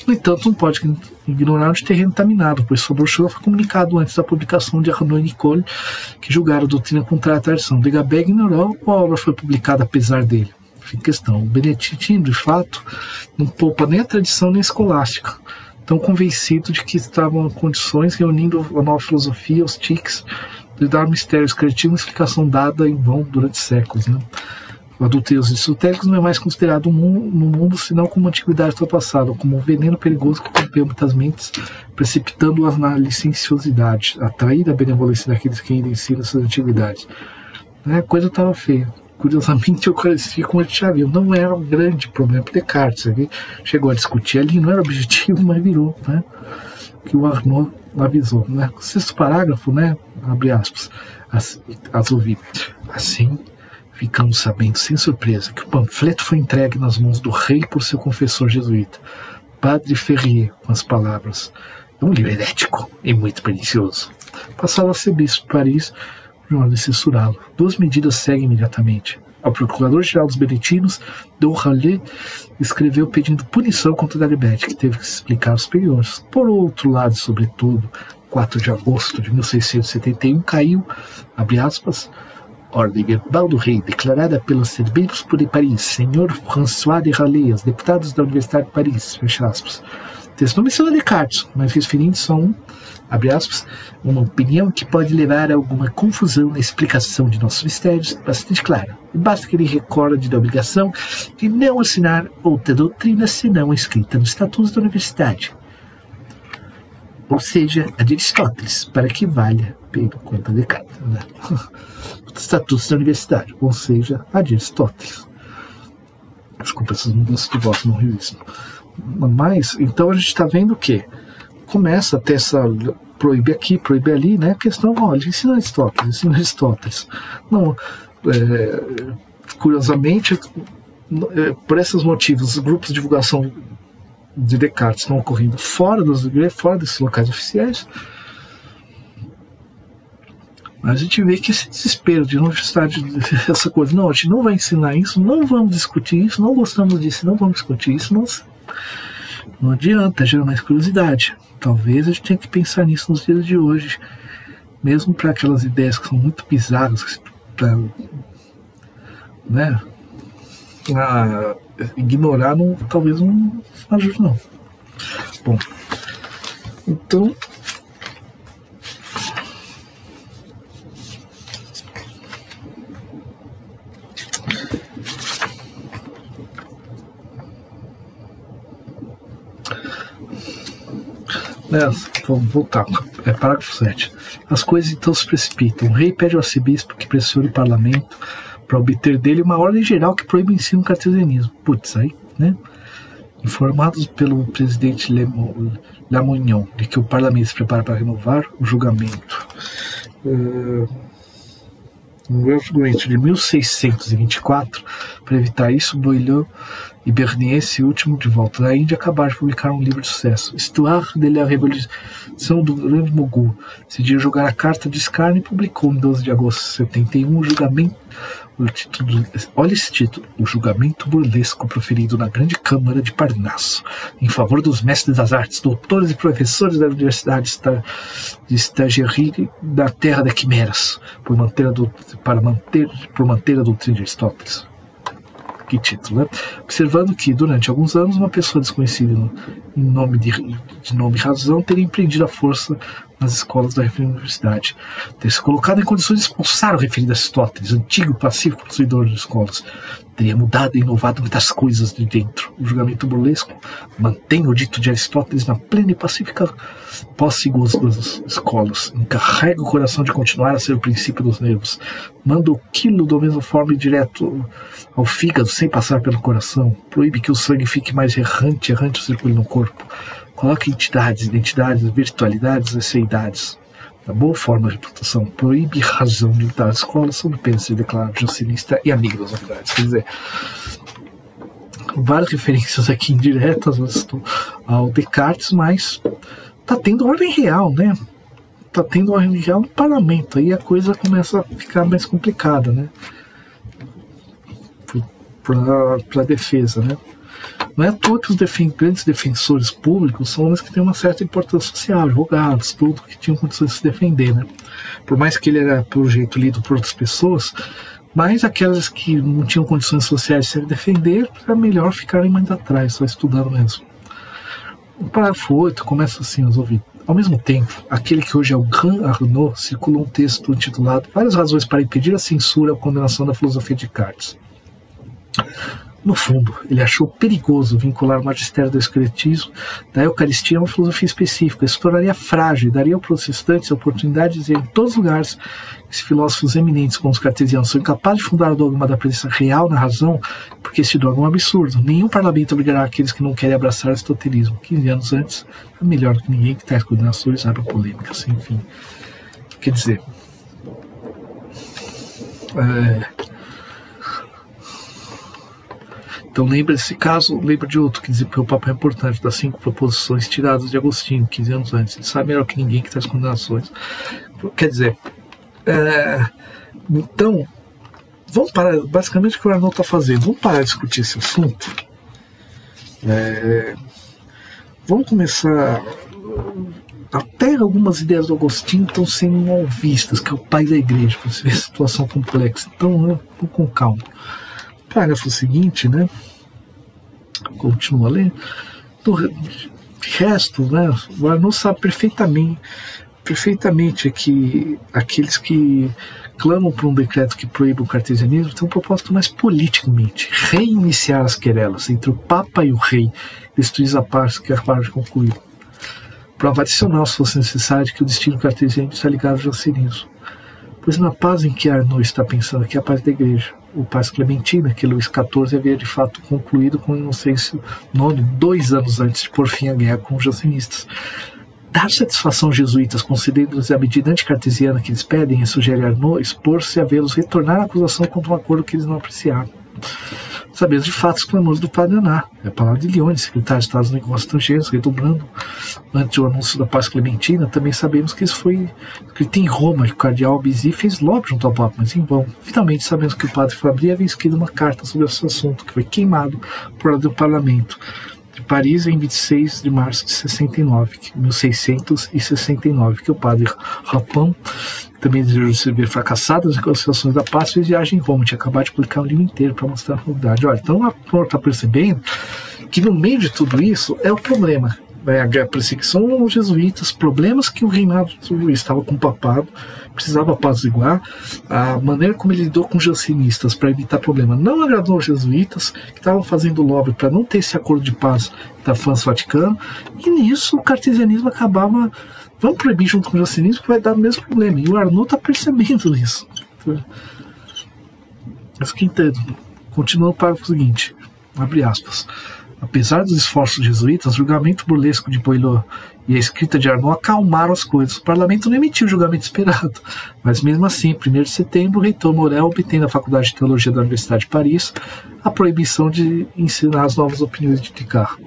[SPEAKER 1] No entanto, não pode ignorar onde o terreno está minado, pois sua brochura foi comunicado antes da publicação de Arnaud e Nicole, que julgaram a doutrina contrária à tradição. De Gabet ignorou ou a obra foi publicada apesar dele? Fica a questão. O Beneditino, de fato, não poupa nem a tradição nem a escolástica, tão convencido de que estavam em condições, reunindo a nova filosofia, os tiques, de dar mistérios criativos, uma explicação dada em vão durante séculos, né? O adultério aristotélico não é mais considerado no mundo senão como antiguidade ultrapassada, como um veneno perigoso que corrompeu muitas mentes, precipitando-as na licenciosidade, atrair a benevolência daqueles que ainda ensinam essas antiguidades. A coisa estava feia. Curiosamente, eu conheci como ele já viu. Não era um grande problema para Descartes. Ele chegou a discutir ali, não era objetivo, mas virou, né? Que o Arnaud avisou, né? O sexto parágrafo, né? Abre aspas. Assim, ficamos sabendo sem surpresa que o panfleto foi entregue nas mãos do rei por seu confessor jesuíta, Padre Ferrier, com as palavras: um livro herético e muito pernicioso. Passado a ser bispo de Paris, o jornal de censurá-lo. 2 medidas seguem imediatamente. Ao procurador-geral dos Beneditinos, Dom Rallet, escreveu pedindo punição contra Dalibete, que teve que se explicar aos superiores. Por outro lado, sobretudo, 4 de agosto de 1671, caiu, abre aspas, ordem verbal do rei, declarada pelos Serviços de Paris, senhor François de Rallet, os deputados da Universidade de Paris, fecha aspas. O texto não menciona Descartes, mas referindo-se a abre aspas, uma opinião que pode levar a alguma confusão na explicação de nossos mistérios, bastante clara. E basta que ele recorde da obrigação de não assinar outra doutrina senão escrita nos estatutos da universidade, ou seja, a de Aristóteles, para que valha pelo conta de Descartes. Né? Estatutos da universidade, ou seja, a de Aristóteles. Desculpa essas mudanças de voz, não rio isso. Mas, então a gente está vendo o quê? Começa a ter essa proíbe aqui, proíbe ali, né? A questão, olha, ensina Aristóteles. Não, curiosamente, por esses motivos, os grupos de divulgação de Descartes estão ocorrendo fora das igrejas, fora desses locais oficiais. Mas a gente vê que esse desespero de não estar essa coisa, não, a gente não vai ensinar isso, não vamos discutir isso, não gostamos disso, não vamos discutir isso, não adianta, gera mais curiosidade. Talvez a gente tenha que pensar nisso nos dias de hoje, mesmo para aquelas ideias que são muito bizarras, né? Ignorar talvez não ajude, não. Bom, então vamos voltar. Parágrafo 7. As coisas então se precipitam. O rei pede ao arcebispo que pressione o parlamento para obter dele uma ordem geral que proíbe o ensino cartesianismo. Putz, aí, né? Informados pelo presidente Lamoignon de que o parlamento se prepara para renovar o julgamento. No julgamento de 1624, para evitar isso, Boileau e Bernier, esse último de volta da Índia, acabaram de publicar um livro de sucesso, Histoire de la Révolution do Grande Mogul. Decidiu jogar a carta de escárnio e publicou em 12 de agosto de 71 o julgamento. Olha esse título: o julgamento burlesco proferido na Grande Câmara de Parnasso em favor dos mestres das artes, doutores e professores da Universidade de Stagiaire da Terra de Quimeras, por manter a doutrina de Aristóteles. Que título, né? Observando que, durante alguns anos, uma pessoa desconhecida em nome de nome e razão teria empreendido a força nas escolas da referida universidade, ter se colocado em condições de expulsar o referido Aristóteles, antigo pacífico possuidor de escolas, teria mudado e inovado muitas coisas de dentro. O julgamento burlesco mantém o dito de Aristóteles na plena e pacífica posse e gozo das escolas, encarrega o coração de continuar a ser o princípio dos nervos, manda o quilo da mesma forma e direto ao fígado sem passar pelo coração, proíbe que o sangue fique mais errante o circule no corpo, coloca entidades, identidades, virtualidades, esseidades. A boa forma de reputação proíbe razão de entrar à escola sob pena de ser declarado jansenista e amigo das novidades. Quer dizer, várias referências aqui indiretas ao Descartes, mas está tendo ordem real, né? Está tendo ordem real no parlamento, aí a coisa começa a ficar mais complicada, né? Para a defesa, né? Não é à toa que os grandes defensores públicos são homens que têm uma certa importância social, advogados, tudo, que tinham condições de se defender, né? Por mais que ele era, pelo jeito, lido por outras pessoas, mas aquelas que não tinham condições sociais de se defender, é melhor ficarem mais atrás, só estudando mesmo. O parágrafo 8 começa assim, os ouvidos. Ao mesmo tempo, aquele que hoje é o Grand Arnaud circula um texto intitulado Várias razões para impedir a censura ou a condenação da filosofia de Descartes. No fundo, ele achou perigoso vincular o magistério do esqueletismo da Eucaristia a uma filosofia específica. Isso tornaria frágil e daria aos protestantes a oportunidade de dizer em todos os lugares que esses filósofos eminentes como os cartesianos são incapazes de fundar o dogma da presença real na razão, porque esse dogma é um absurdo. Nenhum parlamento obrigará aqueles que não querem abraçar o aristotelismo. 15 anos antes, é melhor do que ninguém que tais condenações abre polêmicas, enfim. Quer dizer... Então lembra desse caso, lembra de outro, que diz que o Papa é importante, das 5 proposições tiradas de Agostinho, 15 anos antes. Ele sabe melhor que ninguém que tais condenações. Quer dizer, então, vamos parar, basicamente o que o Arnaud está fazendo, vamos parar de discutir esse assunto. Vamos começar, até algumas ideias do Agostinho estão sendo mal vistas, que é o pai da igreja, para você ver a situação complexa. Então, vamos com calma. Parágrafo seguinte, né? Continua lendo. Do resto, né? O Arnaud sabe perfeitamente que aqueles que clamam por um decreto que proíba o cartesianismo têm um propósito mais politicamente reiniciar as querelas entre o Papa e o Rei, destruir a paz que acabaram de concluir. Prova adicional, se fosse necessário, que o destino cartesiano está ligado ao jansenismo. Pois na paz em que Arnaud está pensando aqui é a paz da igreja. O Paz Clementina, que Luís XIV havia de fato concluído com Inocêncio IX 2 anos antes de pôr fim à guerra com os jansenistas. Dar satisfação aos jesuítas, concedendo-lhes a medida anticartesiana que eles pedem, e sugere Arnaud expor-se a vê-los retornar à acusação contra um acordo que eles não apreciaram. Sabemos de fato os clamores do Padre Aná. É a palavra de Leone, secretário de Estado dos Negócios Estrangeiros, redobrando antes o anúncio da Paz Clementina. Também sabemos que isso foi escrito em Roma, que o cardeal Bizzi fez lobby junto ao Papa, mas em vão. Finalmente sabemos que o padre Fabri havia escrito uma carta sobre esse assunto, que foi queimado por ordem do parlamento de Paris em 26 de março de 1669, que o padre Rapin, também desejou se ver fracassado nas negociações da paz, fez viagem em Roma, tinha acabado de publicar um livro inteiro para mostrar a novidade. Olha, então a Flor está percebendo que no meio de tudo isso é o problema. A perseguição aos jesuítas, problemas que o reinado estava com o papado, precisava apaziguar, a maneira como ele lidou com os jansenistas para evitar problema não agradou aos jesuítas, que estavam fazendo lobby para não ter esse acordo de paz da França Vaticano, e nisso o cartesianismo acabava, vamos proibir junto com o jansenismo que vai dar o mesmo problema, e o Arnaud está percebendo isso. Mas que entendo, continuando para o seguinte, abre aspas. Apesar dos esforços jesuítas, o julgamento burlesco de Boileau e a escrita de Arnaud acalmaram as coisas. O parlamento não emitiu o julgamento esperado, mas mesmo assim, 1º de setembro, o reitor Morel obtém na Faculdade de Teologia da Universidade de Paris a proibição de ensinar as novas opiniões de Descartes.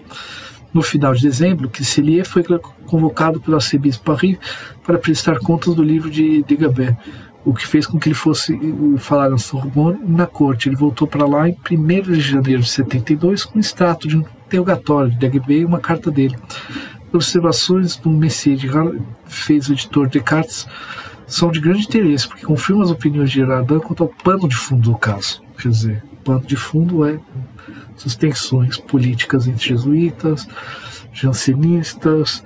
[SPEAKER 1] No final de dezembro, Criselier foi convocado pelo arcebispo Paris para prestar contas do livro de Dagobert, o que fez com que ele fosse falar na Sorbonne na corte. Ele voltou para lá em 1º de janeiro de 72 com um extrato de um interrogatório de Dagobert e uma carta dele. Observações do Messier de fez o editor Descartes são de grande interesse, porque confirmam as opiniões de Girardin quanto ao pano de fundo do caso. Quer dizer, o pano de fundo é as tensões políticas entre jesuítas, jansenistas,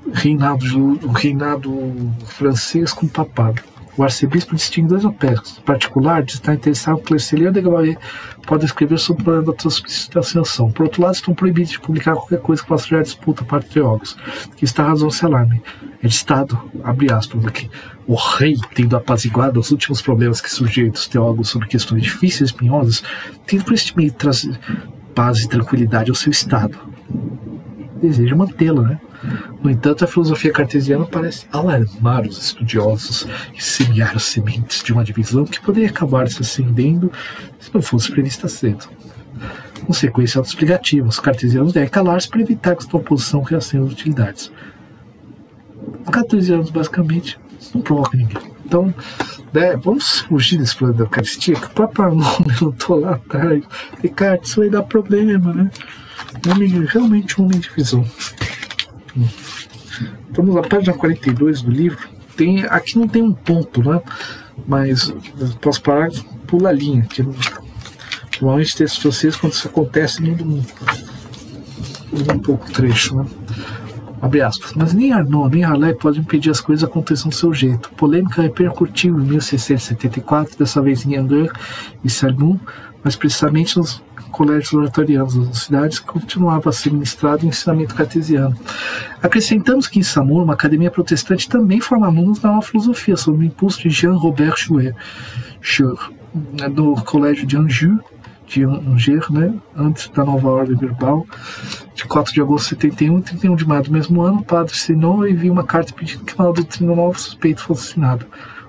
[SPEAKER 1] o reinado francês com o papado. O arcebispo distingue 2 aspectos. Em particular, de estar interessado que Clercelier e Dagobert podem escrever sobre o problema da transubstanciação. Por outro lado, estão proibidos de publicar qualquer coisa que possa gerar disputa para teólogos, que está a razão se alarme. É de Estado, abre aspas aqui, o rei, tendo apaziguado os últimos problemas que surgiram dos teólogos sobre questões difíceis e espinhosas, tendo por este meio trazer paz e tranquilidade ao seu Estado. Deseja mantê-la, né? No entanto, a filosofia cartesiana parece alarmar os estudiosos e semear as sementes de uma divisão que poderia acabar se acendendo se não fosse prevista cedo. Consequência autoexplicativa: os cartesianos devem calar-se para evitar que esta oposição reacenda as utilidades. Os cartesianos, basicamente, não provocam ninguém. Então, vamos fugir desse problema da Eucaristia, que o próprio Arnaud levantou lá atrás. Descartes, isso vai dar problema, né? Realmente um homem de visão. Vamos à página 42 do livro. Aqui não tem um ponto, né? Mas eu posso parar e pular a linha. Normalmente textos franceses, quando isso acontece, muda um pouco o trecho, né? Abre aspas. Mas nem Arnaud nem Raleigh podem impedir as coisas aconteçam do seu jeito. Polêmica repercutiu em 1674, dessa vez em Angers e Salmon, mas precisamente nos colégios oratorianos das cidades, continuava a ser ministrado o ensinamento cartesiano. Acrescentamos que em Saumur, uma academia protestante também forma alunos da nova filosofia, sob o impulso de Jean-Robert Schur, do colégio de Angers, né, antes da nova ordem verbal, de 4 de agosto de 71 e 31 de maio do mesmo ano. O padre assinou e enviou uma carta pedindo que uma doutrina nova suspeita fosse assinada.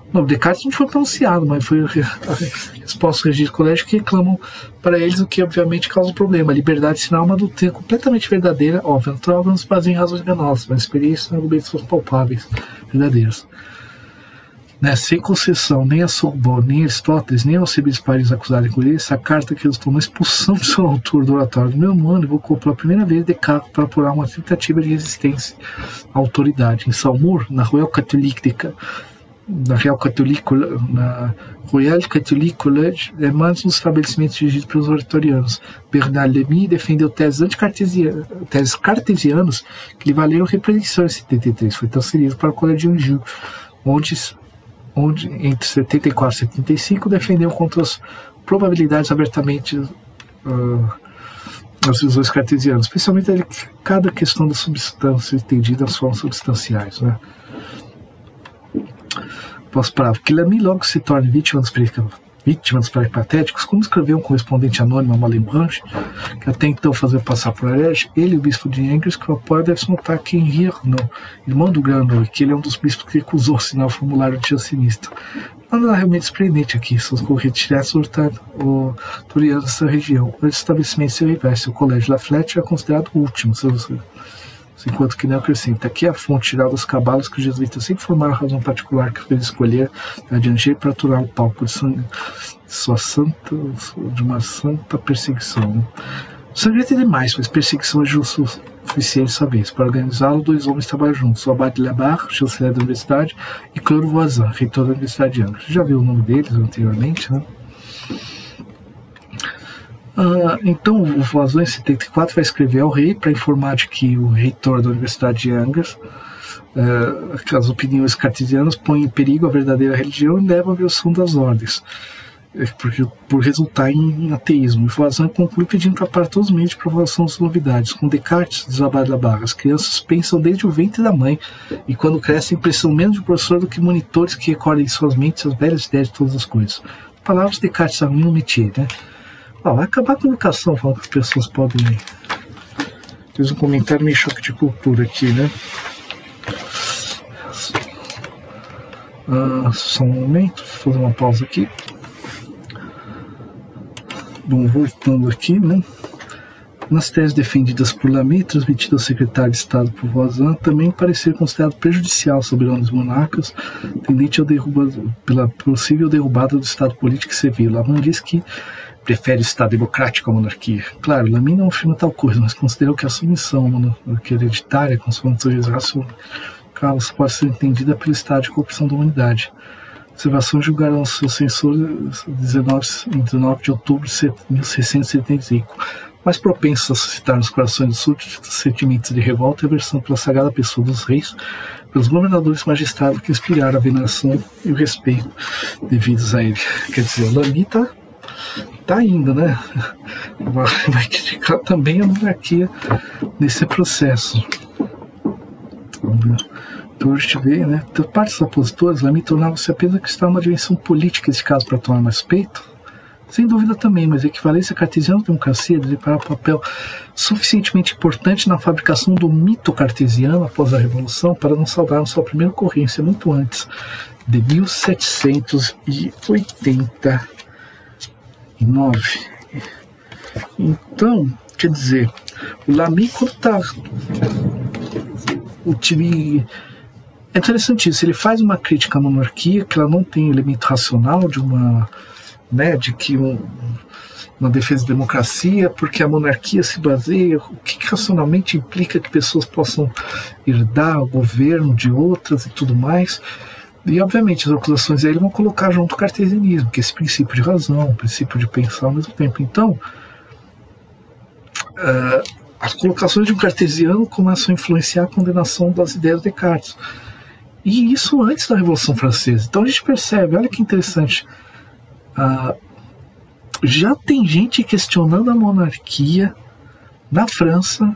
[SPEAKER 1] O nome de Descartes não foi pronunciado, mas foi a resposta do registro do colégio que reclamam para eles, o que obviamente causa um problema. A liberdade de ensinar uma doutrina completamente verdadeira, óbvio, natural, não se baseia em razões enganosas, mas experiências e argumentos são palpáveis, verdadeiros. Né, sem concessão, nem a Sorbonne, nem Aristóteles, nem Alcibiades Paris acusaram de essa carta que resultou na expulsão de seu autor do oratório no mesmo ano, evocou pela primeira vez Descartes para apurar uma tentativa de resistência à autoridade. Em Saumur, na Royal Catholic College, é mais um estabelecimento dirigido pelos oratorianos. Bernard Lamy defendeu teses cartesianas que lhe valeram repreensão em 73. Foi transferido para o Colégio de Angers, onde entre 74 e 75 defendeu contra as probabilidades abertamente as visões cartesianas, especialmente cada questão da substância entendida nas formas substanciais, né? Posso parar, porque Lamy logo se torna vítima dos peripatéticos, como escreveu um correspondente anônimo a Malebranche, que até então fazia passar por herege. Ele e o bispo de Angers, que o apoia, deve-se notar que Henri Arnaud, irmão do Granoy, que ele é um dos bispos que recusou assinar o formulário antiacionista. Nada realmente surpreendente aqui, seus correntes diretos orientados dessa região. O estabelecimento se reveste, o Colégio La Flèche é considerado o último, enquanto que não acrescenta. Aqui é a fonte tirada dos cabalos que os jesuítas sempre formaram a razão particular que fez escolher a de Angers para aturar o palco de uma santa perseguição. Né? O sangrento é demais, mas perseguição é justo o suficiente essa vez. Para organizá-lo, 2 homens trabalham juntos: o Abade Labarre, chanceler da universidade, e Claude Voisin, reitor da Universidade de Angers. Já viu o nome deles anteriormente, né? Então o Voisin em 74 vai escrever ao rei para informar de que o reitor da Universidade de Angers, as opiniões cartesianas põem em perigo a verdadeira religião e levam à versão das ordens, por resultar em ateísmo. O Voisin conclui pedindo para todos os meios de provocação das novidades. Com Descartes, diz Abade Labarre, as crianças pensam desde o ventre da mãe e quando crescem precisam menos de professor do que monitores que recordem em suas mentes as velhas ideias de todas as coisas. Palavras de Descartes no métier, né? Vai acabar com a educação, falando que as pessoas podem. Fiz um comentário meio choque de cultura aqui, né? Só um momento, vou fazer uma pausa aqui. Bom, voltando aqui, né? Nas teses defendidas por Lamy, transmitidas ao secretário de Estado por Voisin, também parecer considerado prejudicial aos soberanos monarcas, tendente pela possível derrubada do Estado político e civil. Lamy diz que prefere o Estado democrático à monarquia. Claro, Lamy não afirma tal coisa, mas considerou que a submissão à monarquia hereditária, com suas naturezas racionais, pode ser entendida pelo estado de corrupção da humanidade. Observações julgaram seus censores em 19 de outubro de 1675, mais propensos a suscitar nos corações dos súditos sentimentos de revolta e aversão pela sagrada pessoa dos reis, pelos governadores magistrados que inspiraram a veneração e o respeito devidos a ele. Quer dizer, o Lamy tá indo, né? Vai criticar também a monarquia nesse processo. Então a gente vê, né? Da parte dos opositores, Lamy tornava-se apenas cristão uma dimensão política nesse caso para tomar mais peito. Sem dúvida também, mas a equivalência cartesiana da democracia deve para um papel suficientemente importante na fabricação do mito cartesiano após a Revolução para não saudar sua primeira ocorrência muito antes de 1789. Então, quer dizer, o Lamy, quando está é interessante isso, ele faz uma crítica à monarquia, que ela não tem elemento racional de uma defesa da democracia, porque a monarquia se baseia, o que racionalmente implica que pessoas possam herdar o governo de outras e tudo mais. E, obviamente, as acusações aí vão colocar junto o cartesianismo, que é esse princípio de razão, o princípio de pensar ao mesmo tempo. Então, as colocações de um cartesiano começam a influenciar a condenação das ideias de Descartes. E isso antes da Revolução Francesa. Então a gente percebe, olha que interessante, já tem gente questionando a monarquia na França,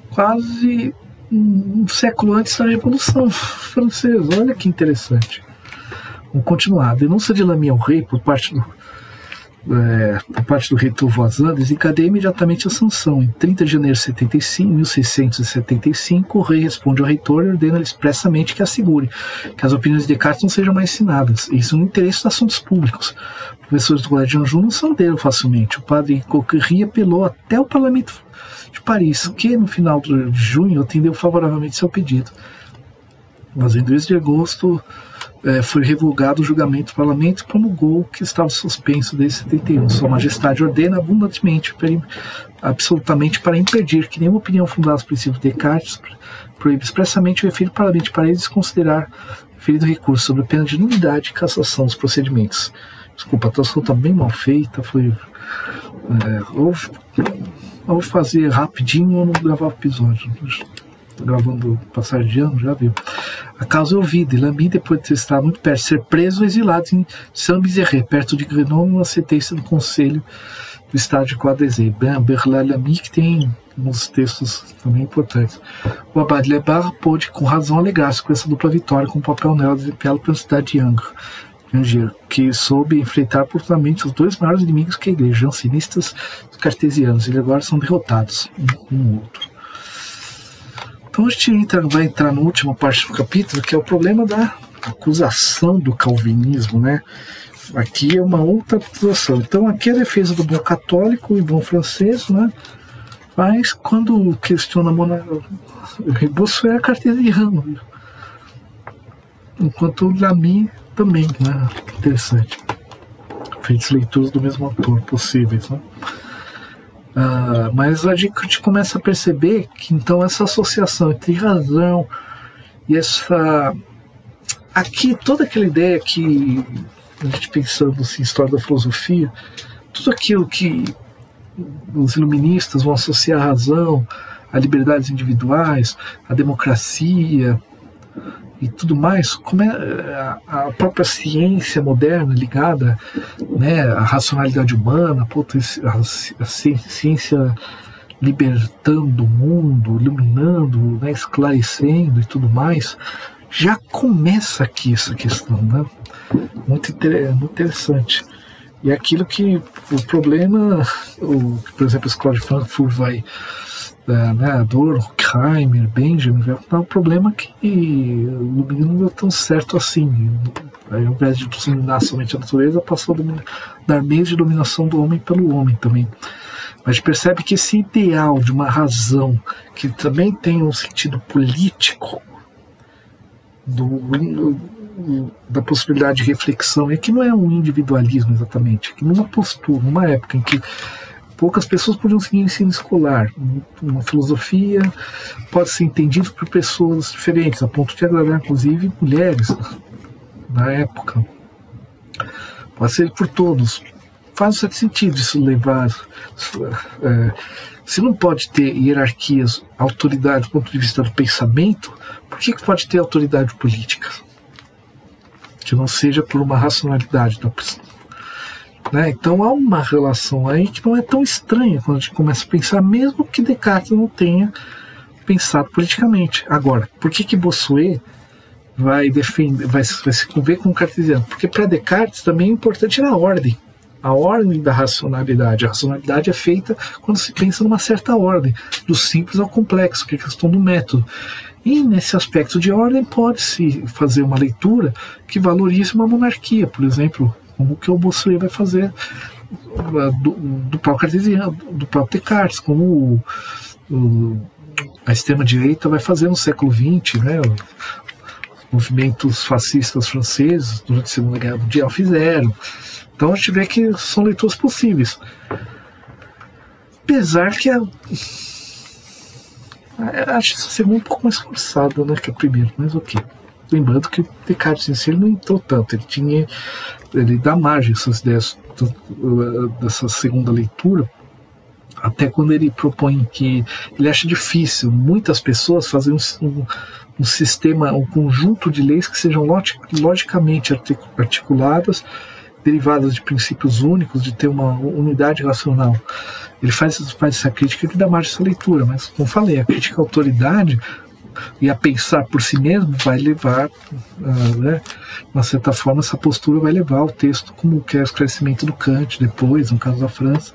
[SPEAKER 1] quase um século antes da Revolução Francesa. Olha que interessante. Vamos continuar. A denúncia de Lamy ao rei por parte do reitor Voisin desencadeia imediatamente a sanção. Em 30 de janeiro de 1675, o rei responde ao reitor e ordena-lhe expressamente que assegure que as opiniões de Descartes não sejam mais ensinadas. Isso no interesse dos assuntos públicos. Professores do Colégio de Anjou não se renderam facilmente. O padre Coquerry apelou até o parlamento de Paris, que no final de junho atendeu favoravelmente seu pedido. Mas em 2 de agosto foi revogado o julgamento do parlamento e promulgou que estava suspenso desde 71. Sua Majestade ordena abundantemente, absolutamente, para impedir que nenhuma opinião fundada nos princípios de Descartes proíbe expressamente o referido parlamento de Paris desconsiderar o referido recurso sobre a pena de nulidade e cassação dos procedimentos. Desculpa, a tradução está bem mal feita, ou fazer rapidinho ou não gravar o episódio. Gravando passagem de ano, já viu. A causa é ouvida, e Lamy, depois de estar muito perto de ser preso ou exilado em Saint-Bizeré, perto de Grenoble, uma sentença do Conselho do Estado de Quadrezé. Berlat-Lamy, que tem uns textos também importantes. O abade Lebar pôde, com razão, alegrar-se com essa dupla vitória, com o papel nela desempenhado pela cidade de Angers, que soube enfrentar oportunamente os 2 maiores inimigos que a igreja, jansenistas e cartesianos. Eles agora são derrotados um no outro. Então a gente vai entrar na última parte do capítulo, que é o problema da acusação do calvinismo, né? Aqui é uma outra acusação. Então aqui é a defesa do bom católico e bom francês, né? Mas quando questiona a monarquia, Bossuet é cartesiano, enquanto o Lamy também, né? Interessante. Feitas leituras do mesmo autor possíveis, né? Mas a gente começa a perceber que então essa associação entre razão e aqui toda aquela ideia que a gente pensando assim, história da filosofia, tudo aquilo que os iluministas vão associar à razão, a liberdades individuais, a democracia e tudo mais, como é a própria ciência moderna ligada, né, à racionalidade humana, a ciência libertando o mundo, iluminando, né, esclarecendo e tudo mais, já começa aqui essa questão, né? Muito interessante. E é aquilo que o problema, por exemplo, a escola de Frankfurt vai, né, Adorno, Horkheimer, Benjamin, vai dar um problema que o iluminismo não deu tão certo assim. Aí, ao invés de dominar somente a natureza, passou a dar meios de dominação do homem pelo homem também. Mas a gente percebe que esse ideal de uma razão que também tem um sentido político da possibilidade de reflexão, e que não é um individualismo exatamente, que numa postura, numa época em que poucas pessoas podiam seguir o ensino escolar, uma filosofia pode ser entendida por pessoas diferentes, a ponto de agradar inclusive mulheres na época, pode ser por todos. Faz um certo sentido isso levar. Se não pode ter hierarquias, autoridade do ponto de vista do pensamento, por que pode ter autoridade política? Que não seja por uma racionalidade da pessoa. Né? Então há uma relação aí que não é tão estranha quando a gente começa a pensar, mesmo que Descartes não tenha pensado politicamente. Agora, por que Bossuet vai se conver com o cartesiano? Porque para Descartes também é importante a ordem da racionalidade. A racionalidade é feita quando se pensa numa certa ordem, do simples ao complexo, que é a questão do método. E nesse aspecto de ordem pode-se fazer uma leitura que valorize uma monarquia, por exemplo, como que o Bossuet vai fazer do próprio cartesiano, do próprio Descartes, como a extrema-direita vai fazer no século XX, né? Os movimentos fascistas franceses durante a Segunda Guerra Mundial fizeram. Então a gente vê que são leituras possíveis. Apesar que acho essa segunda um pouco mais forçada, né, que a primeira, mas ok. Lembrando que o Descartes em si ele não entrou tanto, ele dá margem a essas ideias dessa segunda leitura Até quando ele propõe que ele acha difícil muitas pessoas fazerem um sistema, um conjunto de leis que sejam logicamente articuladas, derivadas de princípios únicos, de ter uma unidade racional. Ele faz essa crítica que dá margem a essa leitura, mas, como falei, a crítica à autoridade e a pensar por si mesmo vai levar, de uma certa forma, essa postura vai levar o texto, como que é o esclarecimento do Kant, depois, no caso da França,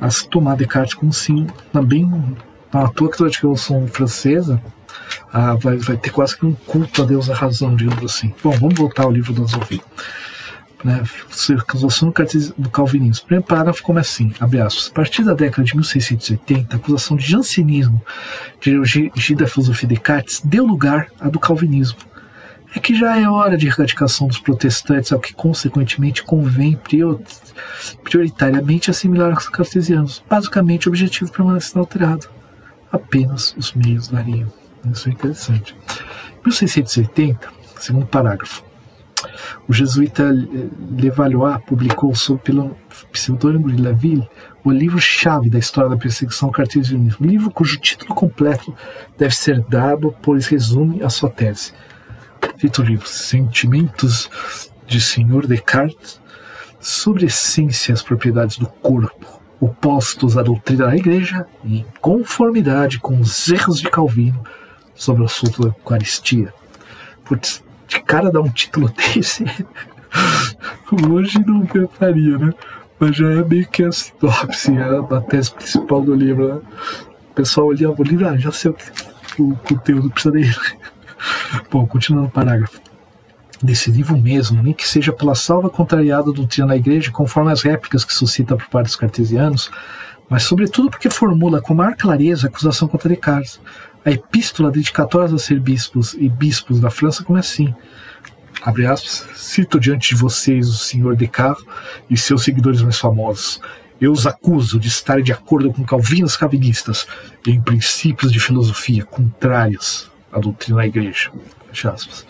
[SPEAKER 1] a se tomar Descartes como sim, também, não à toa que toda a Revolução Francesa vai ter quase que um culto a Deus, a razão, digamos assim. Bom, vamos voltar ao livro do Azovim. Acusação do calvinismo. O primeiro parágrafo começa assim, abre aspas, a partir da década de 1680, a acusação de jansenismo dirigida à filosofia de Descartes deu lugar à do calvinismo. É que já é hora de erradicação dos protestantes, ao que consequentemente convém prioritariamente assimilar os cartesianos. Basicamente o objetivo permanece inalterado, apenas os meios variam. Isso é interessante. 1680, segundo parágrafo, o jesuíta Levallois publicou pelo pseudônimo de Laville o livro-chave da história da perseguição ao cartesianismo, livro cujo título completo deve ser dado, pois resume a sua tese. Título do livro: Sentimentos de Sr. Descartes sobre a essência e as propriedades do corpo, opostos à doutrina da Igreja e em conformidade com os erros de Calvino sobre o assunto da Eucaristia. Putz, de cara dar um título desse, hoje não pensaria, né? Mas já é meio que a sinopse, a tese principal do livro, né? O pessoal olhava o livro, já sei o conteúdo precisa dele. Bom, continuando o parágrafo. Decisivo mesmo, nem que seja pela salva contrariada da doutrina da Igreja, conforme as réplicas que suscita por parte dos cartesianos, mas sobretudo porque formula com maior clareza a acusação contra Descartes. A epístola dedicatória a ser bispos e bispos da França começa assim, abre aspas, cito diante de vocês o Sr. Descartes e seus seguidores mais famosos. Eu os acuso de estarem de acordo com calvinos calvinistas em princípios de filosofia contrários à doutrina da Igreja. Fecha aspas.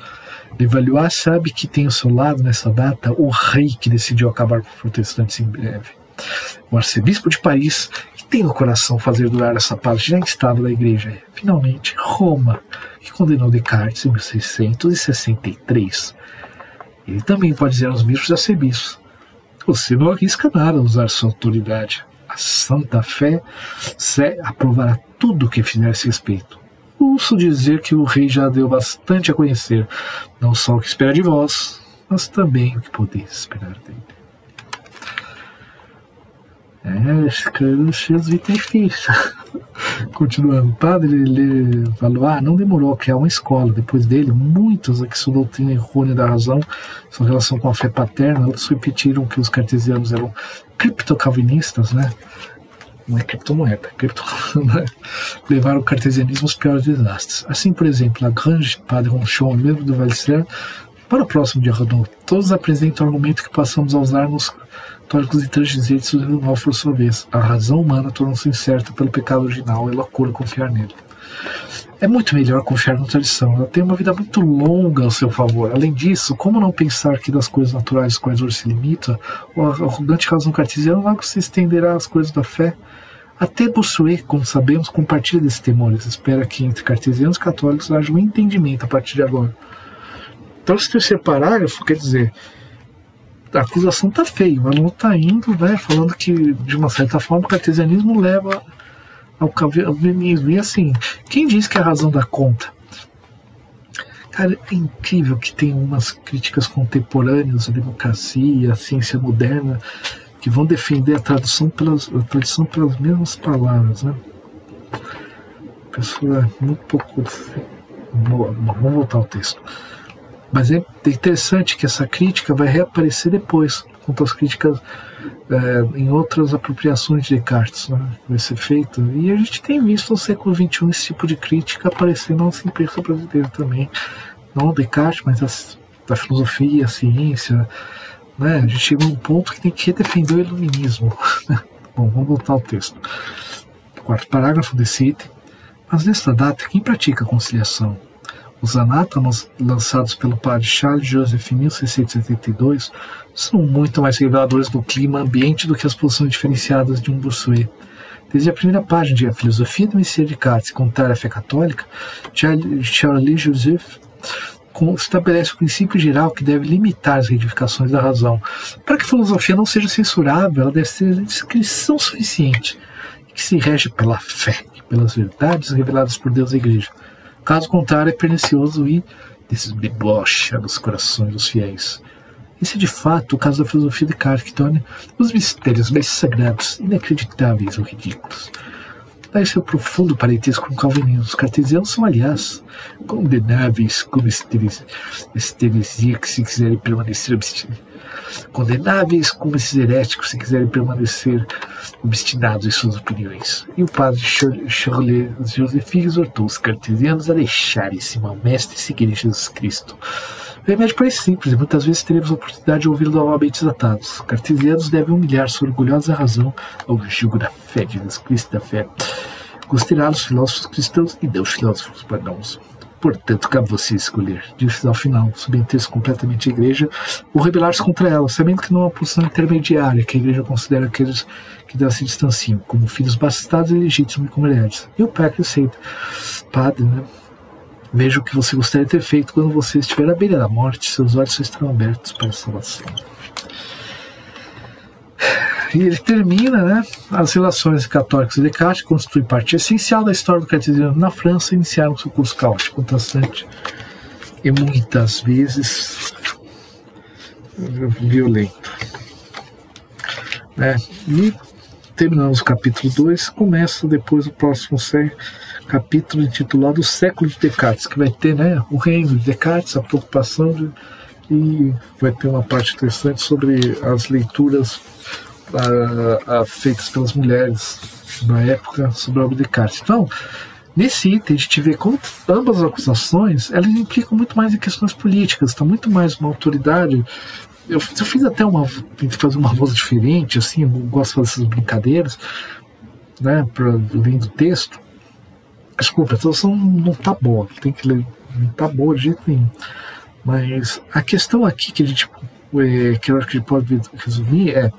[SPEAKER 1] Levallois sabe que tem ao seu lado, nessa data, o rei que decidiu acabar com os protestantes em breve. O arcebispo de Paris, que tem no coração fazer durar essa parte já instável da Igreja, é, finalmente, Roma, que condenou Descartes em 1663. Ele também pode dizer aos bispos e arcebispos: você não arrisca nada a usar sua autoridade. A Santa Fé aprovará tudo o que fizer a esse respeito. Ouço dizer que o rei já deu bastante a conhecer, não só o que espera de vós, mas também o que podeis esperar dele. Escrevendo jesuíta é difícil. Continuando, o padre Levallois não demorou a criar uma escola. Depois dele, muitos que sua doutrina errônea da razão, sua relação com a fé paterna, outros repetiram que os cartesianos eram criptocalvinistas, né? Não é criptomoeda, levaram o cartesianismo aos piores desastres. Assim, por exemplo, Lagrange, Padre Ronchon e mesmo do Valserre, para o próximo de Arnaud, todos apresentam o argumento que passamos a usar nos católicos intransigentes do Novo, por sua vez. A razão humana tornou-se incerta pelo pecado original e loucura confiar nele. É muito melhor confiar na tradição, ela tem uma vida muito longa ao seu favor. Além disso, como não pensar que das coisas naturais quais hoje se limita, o arrogante razão cartesiana logo se estenderá às coisas da fé. Até Bossuet, como sabemos, compartilha desses temores. Espera que entre cartesianos e católicos haja um entendimento a partir de agora. Então, esse terceiro parágrafo quer dizer, a acusação está feia, o aluno está indo, né, falando que, de uma certa forma, o cartesianismo leva ao calvinismo. E assim, quem diz que a razão dá conta? Cara, é incrível que tem umas críticas contemporâneas à democracia, à ciência moderna, que vão defender a tradição pelas mesmas palavras, né? A pessoa é muito pouco... Vamos voltar ao texto. Mas é interessante que essa crítica vai reaparecer depois, quanto às críticas em outras apropriações de Descartes, né? Vai ser feito. E a gente tem visto no século XXI esse tipo de crítica aparecer na nossa imprensa brasileira também. Não Descartes, mas da filosofia, a ciência, né? A gente chegou a um ponto que tem que defender o iluminismo. Bom, vamos voltar ao texto. Quarto parágrafo desse item. Mas nesta data, quem pratica a conciliação? Os anátemas lançados pelo padre Charles Joseph em 1672 são muito mais reveladores do clima ambiente do que as posições diferenciadas de um Bossuet. Desde a primeira página de A Filosofia do Messias Descartes, Contrária à Fé Católica, Charles Joseph estabelece o princípio geral que deve limitar as reivindicações da razão. Para que a filosofia não seja censurável, ela deve ser inscrição suficiente, que se rege pela fé e pelas verdades reveladas por Deus e a Igreja. Caso contrário, é pernicioso e desdebocha dos corações dos fiéis. Esse é de fato o caso da filosofia de Descartes, que torna os mistérios mais sagrados, inacreditáveis ou ridículos. Daí seu profundo parentesco com o calvinismo. Os cartesianos são, aliás, condenáveis como heresia que se quiserem permanecer condenáveis como esses heréticos se quiserem permanecer obstinados em suas opiniões. E o padre Charles Joseph exortou os cartesianos a deixarem-se mal mestre e seguirem Jesus Cristo. O remédio parece simples e muitas vezes teremos a oportunidade de ouvi-lo novamente desatados. Os cartesianos devem humilhar sua orgulhosa razão ao jugo da fé de Jesus Cristo da fé. Considerá los filósofos cristãos e Deus filósofos pagãos. Portanto, cabe você escolher, diz ao final, submeter-se completamente à Igreja ou rebelar-se contra ela, sabendo que não há uma posição intermediária que a Igreja considera aqueles que dela se distanciam, como filhos bastardos e legítimos e como heredes. E o pai aceita. Padre, né? Veja o que você gostaria de ter feito quando você estiver à beira da morte, seus olhos só estarão abertos para a salvação. E ele termina, né? As relações católicas e Descartes constituem parte essencial da história do cartesianismo na França e iniciaram seu curso caótico, contrastante e muitas vezes violento. E terminamos o capítulo 2, começa depois o próximo capítulo intitulado O Século de Descartes, que vai ter, né, o reino de Descartes, a preocupação e vai ter uma parte interessante sobre as leituras feitas pelas mulheres na época sobre a obra de Descartes. Então, nesse item a gente vê como ambas as acusações elas implicam muito mais em questões políticas, está muito mais uma autoridade. Eu fiz até fazer uma voz diferente, assim, eu gosto de fazer essas brincadeiras, né, lendo o texto. Desculpa, a tradução não está boa, tem que ler, não está boa de jeito nenhum. Mas a questão aqui que eu acho que a gente pode resumir é: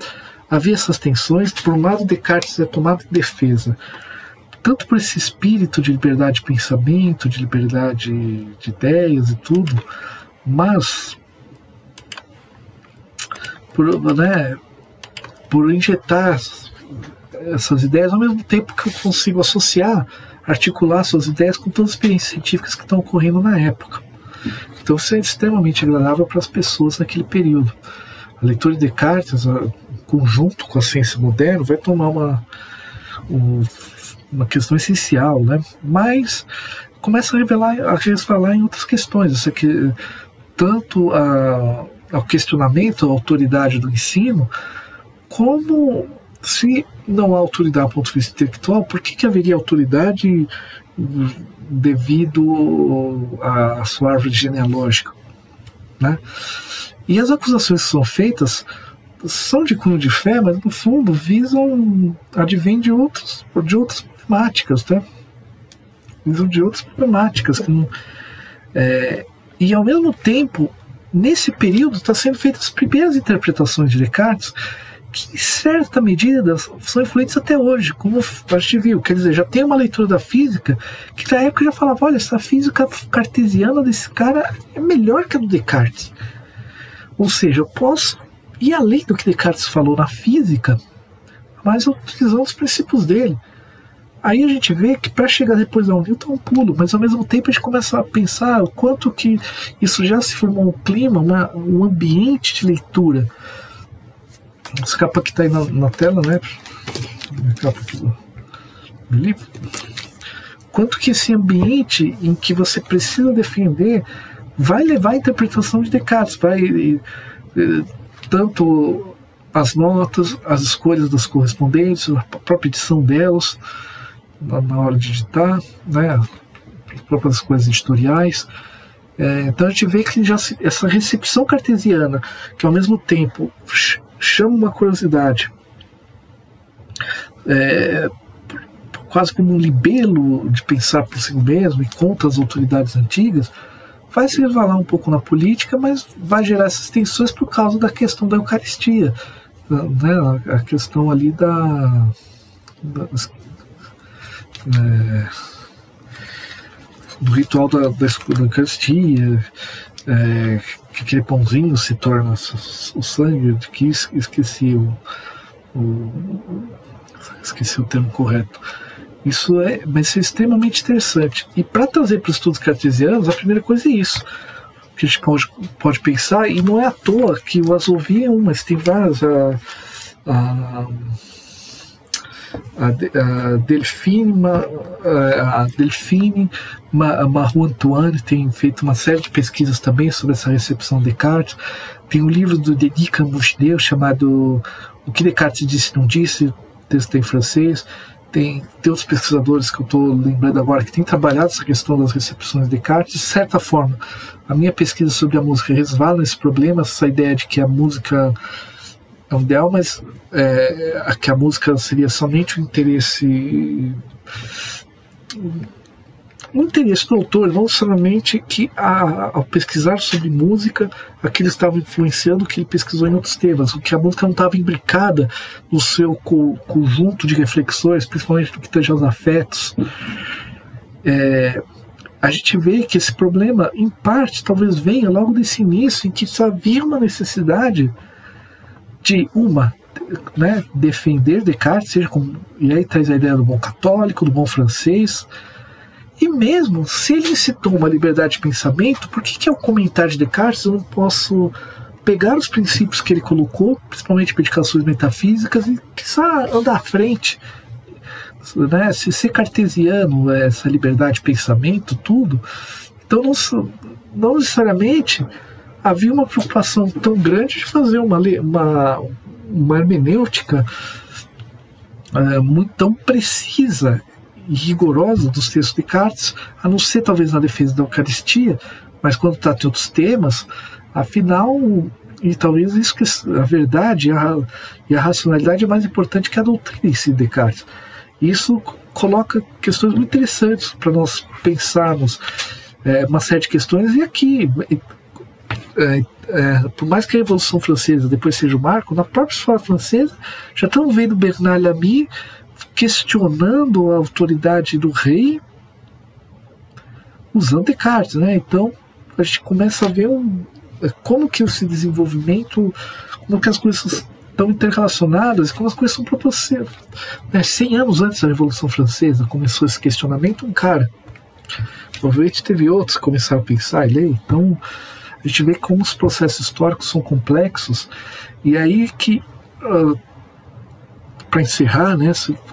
[SPEAKER 1] havia essas tensões. Por um lado, Descartes é tomado de defesa, tanto por esse espírito de liberdade de pensamento, de liberdade de ideias e tudo, mas por injetar essas ideias ao mesmo tempo que eu consigo articular suas ideias com todas as experiências científicas que estão ocorrendo na época. Então isso é extremamente agradável para as pessoas naquele período. A leitura de Descartes, conjunto com a ciência moderna, vai tomar uma questão essencial, né? Mas começa a resvalar em outras questões. Isso aqui, tanto ao questionamento, à autoridade do ensino, como se não há autoridade do ponto de vista intelectual, por que haveria autoridade devido à sua árvore genealógica, né? E as acusações que são feitas são de cunho de fé, mas no fundo advêm de outras problemáticas, tá? Visam de outras problemáticas e ao mesmo tempo, nesse período, está sendo feitas as primeiras interpretações de Descartes, que em certa medida são influentes até hoje, como a gente viu. Quer dizer, já tem uma leitura da física que na época já falava: olha, essa física cartesiana desse cara é melhor que a do Descartes. Ou seja, eu posso ir além do que Descartes falou na física, mas utilizando os princípios dele. Aí a gente vê que para chegar depois ao Newton é um pulo, mas ao mesmo tempo a gente começa a pensar o quanto que isso já se formou um clima, um ambiente de leitura. Essa capa que está aí na tela, né? A capa aqui do livro. Quanto que esse ambiente em que você precisa defender vai levar a interpretação de Descartes, tanto as notas, as escolhas das correspondentes, a própria edição delas, na hora de editar, né? As próprias coisas editoriais. Então a gente vê que essa recepção cartesiana, que ao mesmo tempo chama uma curiosidade, quase como um libelo de pensar por si mesmo e contra as autoridades antigas, vai se resvalar um pouco na política, mas vai gerar essas tensões por causa da questão da Eucaristia, né? A questão ali do ritual da Eucaristia, que aquele pãozinho se torna o sangue, que esqueci o termo correto. Isso vai ser extremamente interessante. E para trazer para os estudos cartesianos, a primeira coisa é isso, que a gente pode pensar, e não é à toa que o Azovi é um, mas tem várias. A Delphine Maru Antoine tem feito uma série de pesquisas também sobre essa recepção de Descartes. Tem um livro do Denis Cambouchideu chamado O que Descartes Disse e Não Disse, texto em francês. Tem outros pesquisadores que eu estou lembrando agora que têm trabalhado essa questão das recepções de Descartes. De certa forma, a minha pesquisa sobre a música resvala nesse problema, essa ideia de que a música é um ideal, mas que a música seria somente um interesse do autor, não necessariamente que ao pesquisar sobre música aquilo estava influenciando o que ele pesquisou em outros temas, o que a música não estava imbricada no seu conjunto de reflexões, principalmente no que tange aos afetos. A gente vê que esse problema, em parte, talvez venha logo desse início, em que só havia uma necessidade de defender Descartes, e aí traz a ideia do bom católico, do bom francês. E mesmo se ele citou uma liberdade de pensamento, por que ao comentário de Descartes eu não posso pegar os princípios que ele colocou, principalmente predicações metafísicas, e quizá andar à frente? Se ser cartesiano, essa liberdade de pensamento, tudo, então não necessariamente havia uma preocupação tão grande de fazer uma hermenêutica muito tão precisa e rigorosa dos textos de Descartes, a não ser talvez na defesa da Eucaristia, mas quando trata de outros temas, afinal, e talvez isso que a verdade e a racionalidade é mais importante que a doutrina em si de Descartes. Isso coloca questões muito interessantes para nós pensarmos uma série de questões, e aqui por mais que a Revolução Francesa depois seja o marco, na própria história francesa já estamos vendo Bernard Lamy questionando a autoridade do rei usando Descartes, então a gente começa a ver como que esse desenvolvimento, como que as coisas estão interrelacionadas, como as coisas são proporcionadas. 100 anos antes da Revolução Francesa começou esse questionamento, um cara, provavelmente teve outros que começaram a pensar e ler, então a gente vê como os processos históricos são complexos, e aí que, para encerrar,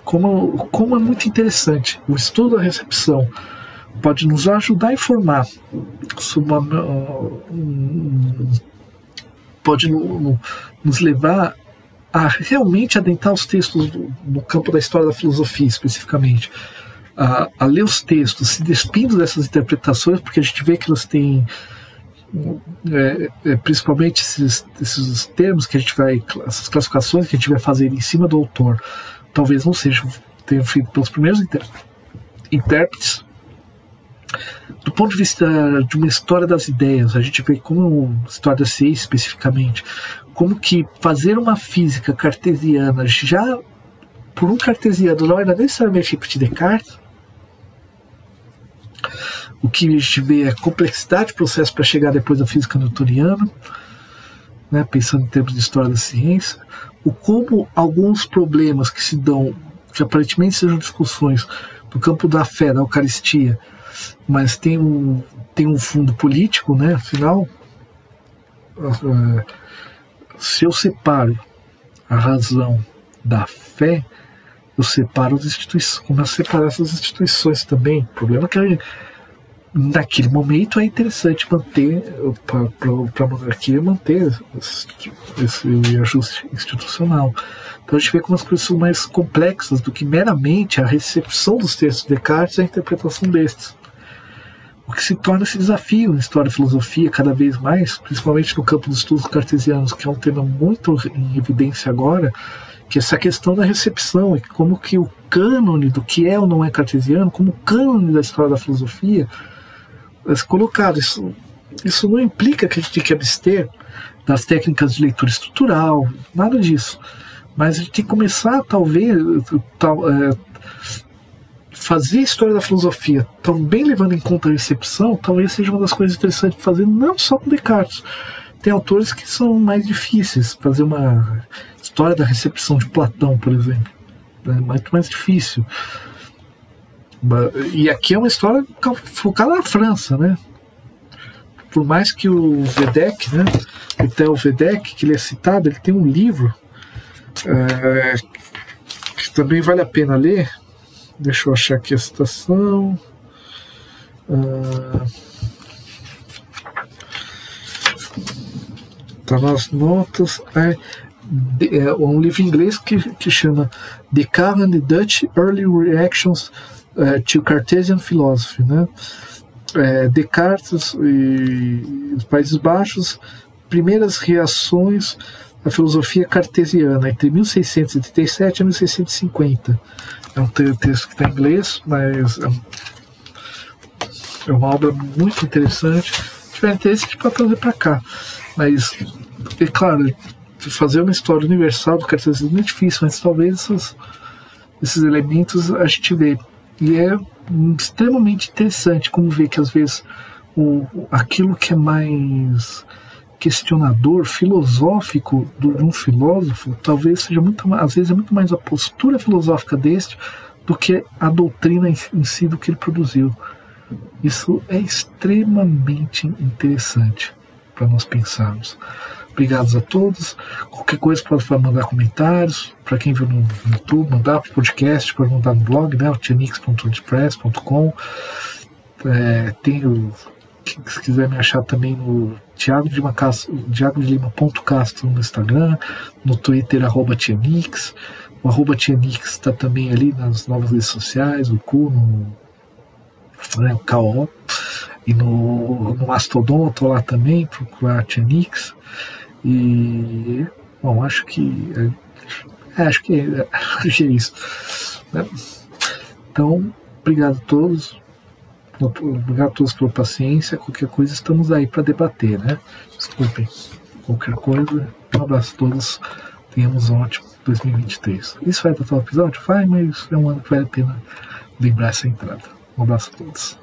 [SPEAKER 1] como é muito interessante, o estudo da recepção pode nos ajudar a informar sobre pode nos levar a realmente adentrar os textos no campo da história da filosofia, especificamente, a ler os textos, se despindo dessas interpretações, porque a gente vê que elas têm principalmente esses termos que a gente vai, essas classificações que a gente vai fazer em cima do autor, talvez não tenham feito pelos primeiros intérpretes. Do ponto de vista de uma história das ideias, a gente vê como história da ciência especificamente, como que fazer uma física cartesiana já por um cartesiano não era necessariamente repetir Descartes. O que a gente vê é a complexidade de processo para chegar depois da física newtoniana, pensando em termos de história da ciência, como alguns problemas que se dão, que aparentemente sejam discussões do campo da fé, da Eucaristia, mas tem um fundo político, afinal, se eu separo a razão da fé, eu separo as instituições, começo a separar essas instituições também. O problema é que naquele momento é interessante manter, para a monarquia, manter esse ajuste institucional. Então a gente vê como as coisas são mais complexas do que meramente a recepção dos textos de Descartes e a interpretação destes. O que se torna esse desafio na história da filosofia cada vez mais, principalmente no campo dos estudos cartesianos, que é um tema muito em evidência agora, que é essa questão da recepção, e como que o cânone do que é ou não é cartesiano, como o cânone da história da filosofia, é colocado. Isso não implica que a gente tem que abster das técnicas de leitura estrutural, nada disso. Mas a gente tem que começar, talvez, fazer a história da filosofia também levando em conta a recepção, talvez seja uma das coisas interessantes de fazer, não só com Descartes. Tem autores que são mais difíceis. Fazer uma história da recepção de Platão, por exemplo, é muito mais difícil. E aqui é uma história focada na França, né? Por mais que o Vedek, né, o Theo Vedek, que ele é citado, ele tem um livro que também vale a pena ler. Deixa eu achar aqui a citação. Tá nas notas. É um livro em inglês que chama Descartes and the Dutch Early Reactions to Cartesian Philosophy, né? Descartes e os Países Baixos, primeiras reações à filosofia cartesiana entre 1637 e 1650. É um texto que está em inglês, mas é uma obra muito interessante. Se tiver interesse, a gente pode trazer para cá. Mas, é claro, fazer uma história universal do cartesianismo é difícil, mas talvez esses elementos a gente vê. E é extremamente interessante como ver que às vezes aquilo que é mais questionador, filosófico de um filósofo, talvez seja às vezes é muito mais a postura filosófica deste do que a doutrina em si do que ele produziu. Isso é extremamente interessante para nós pensarmos. Obrigados a todos. Qualquer coisa pode mandar comentários. Para quem viu no YouTube, mandar para o podcast, pode mandar no blog, né, o tianix.wordpress.com. Se quiser me achar também no thiagodilima.castro no Instagram, no Twitter @tianix. O @tianix está também ali nas novas redes sociais, o Cu, o KO, e no Mastodon eu estou lá também, procurar Tianix. E bom, acho que é isso, né? Então, obrigado a todos. Obrigado a todos pela paciência. Qualquer coisa estamos aí para debater, né? Desculpem. Qualquer coisa, um abraço a todos. Tenhamos um ótimo 2023. Isso vai dar tal episódio? Vai, mas é um ano que vale a pena lembrar essa entrada. Um abraço a todos.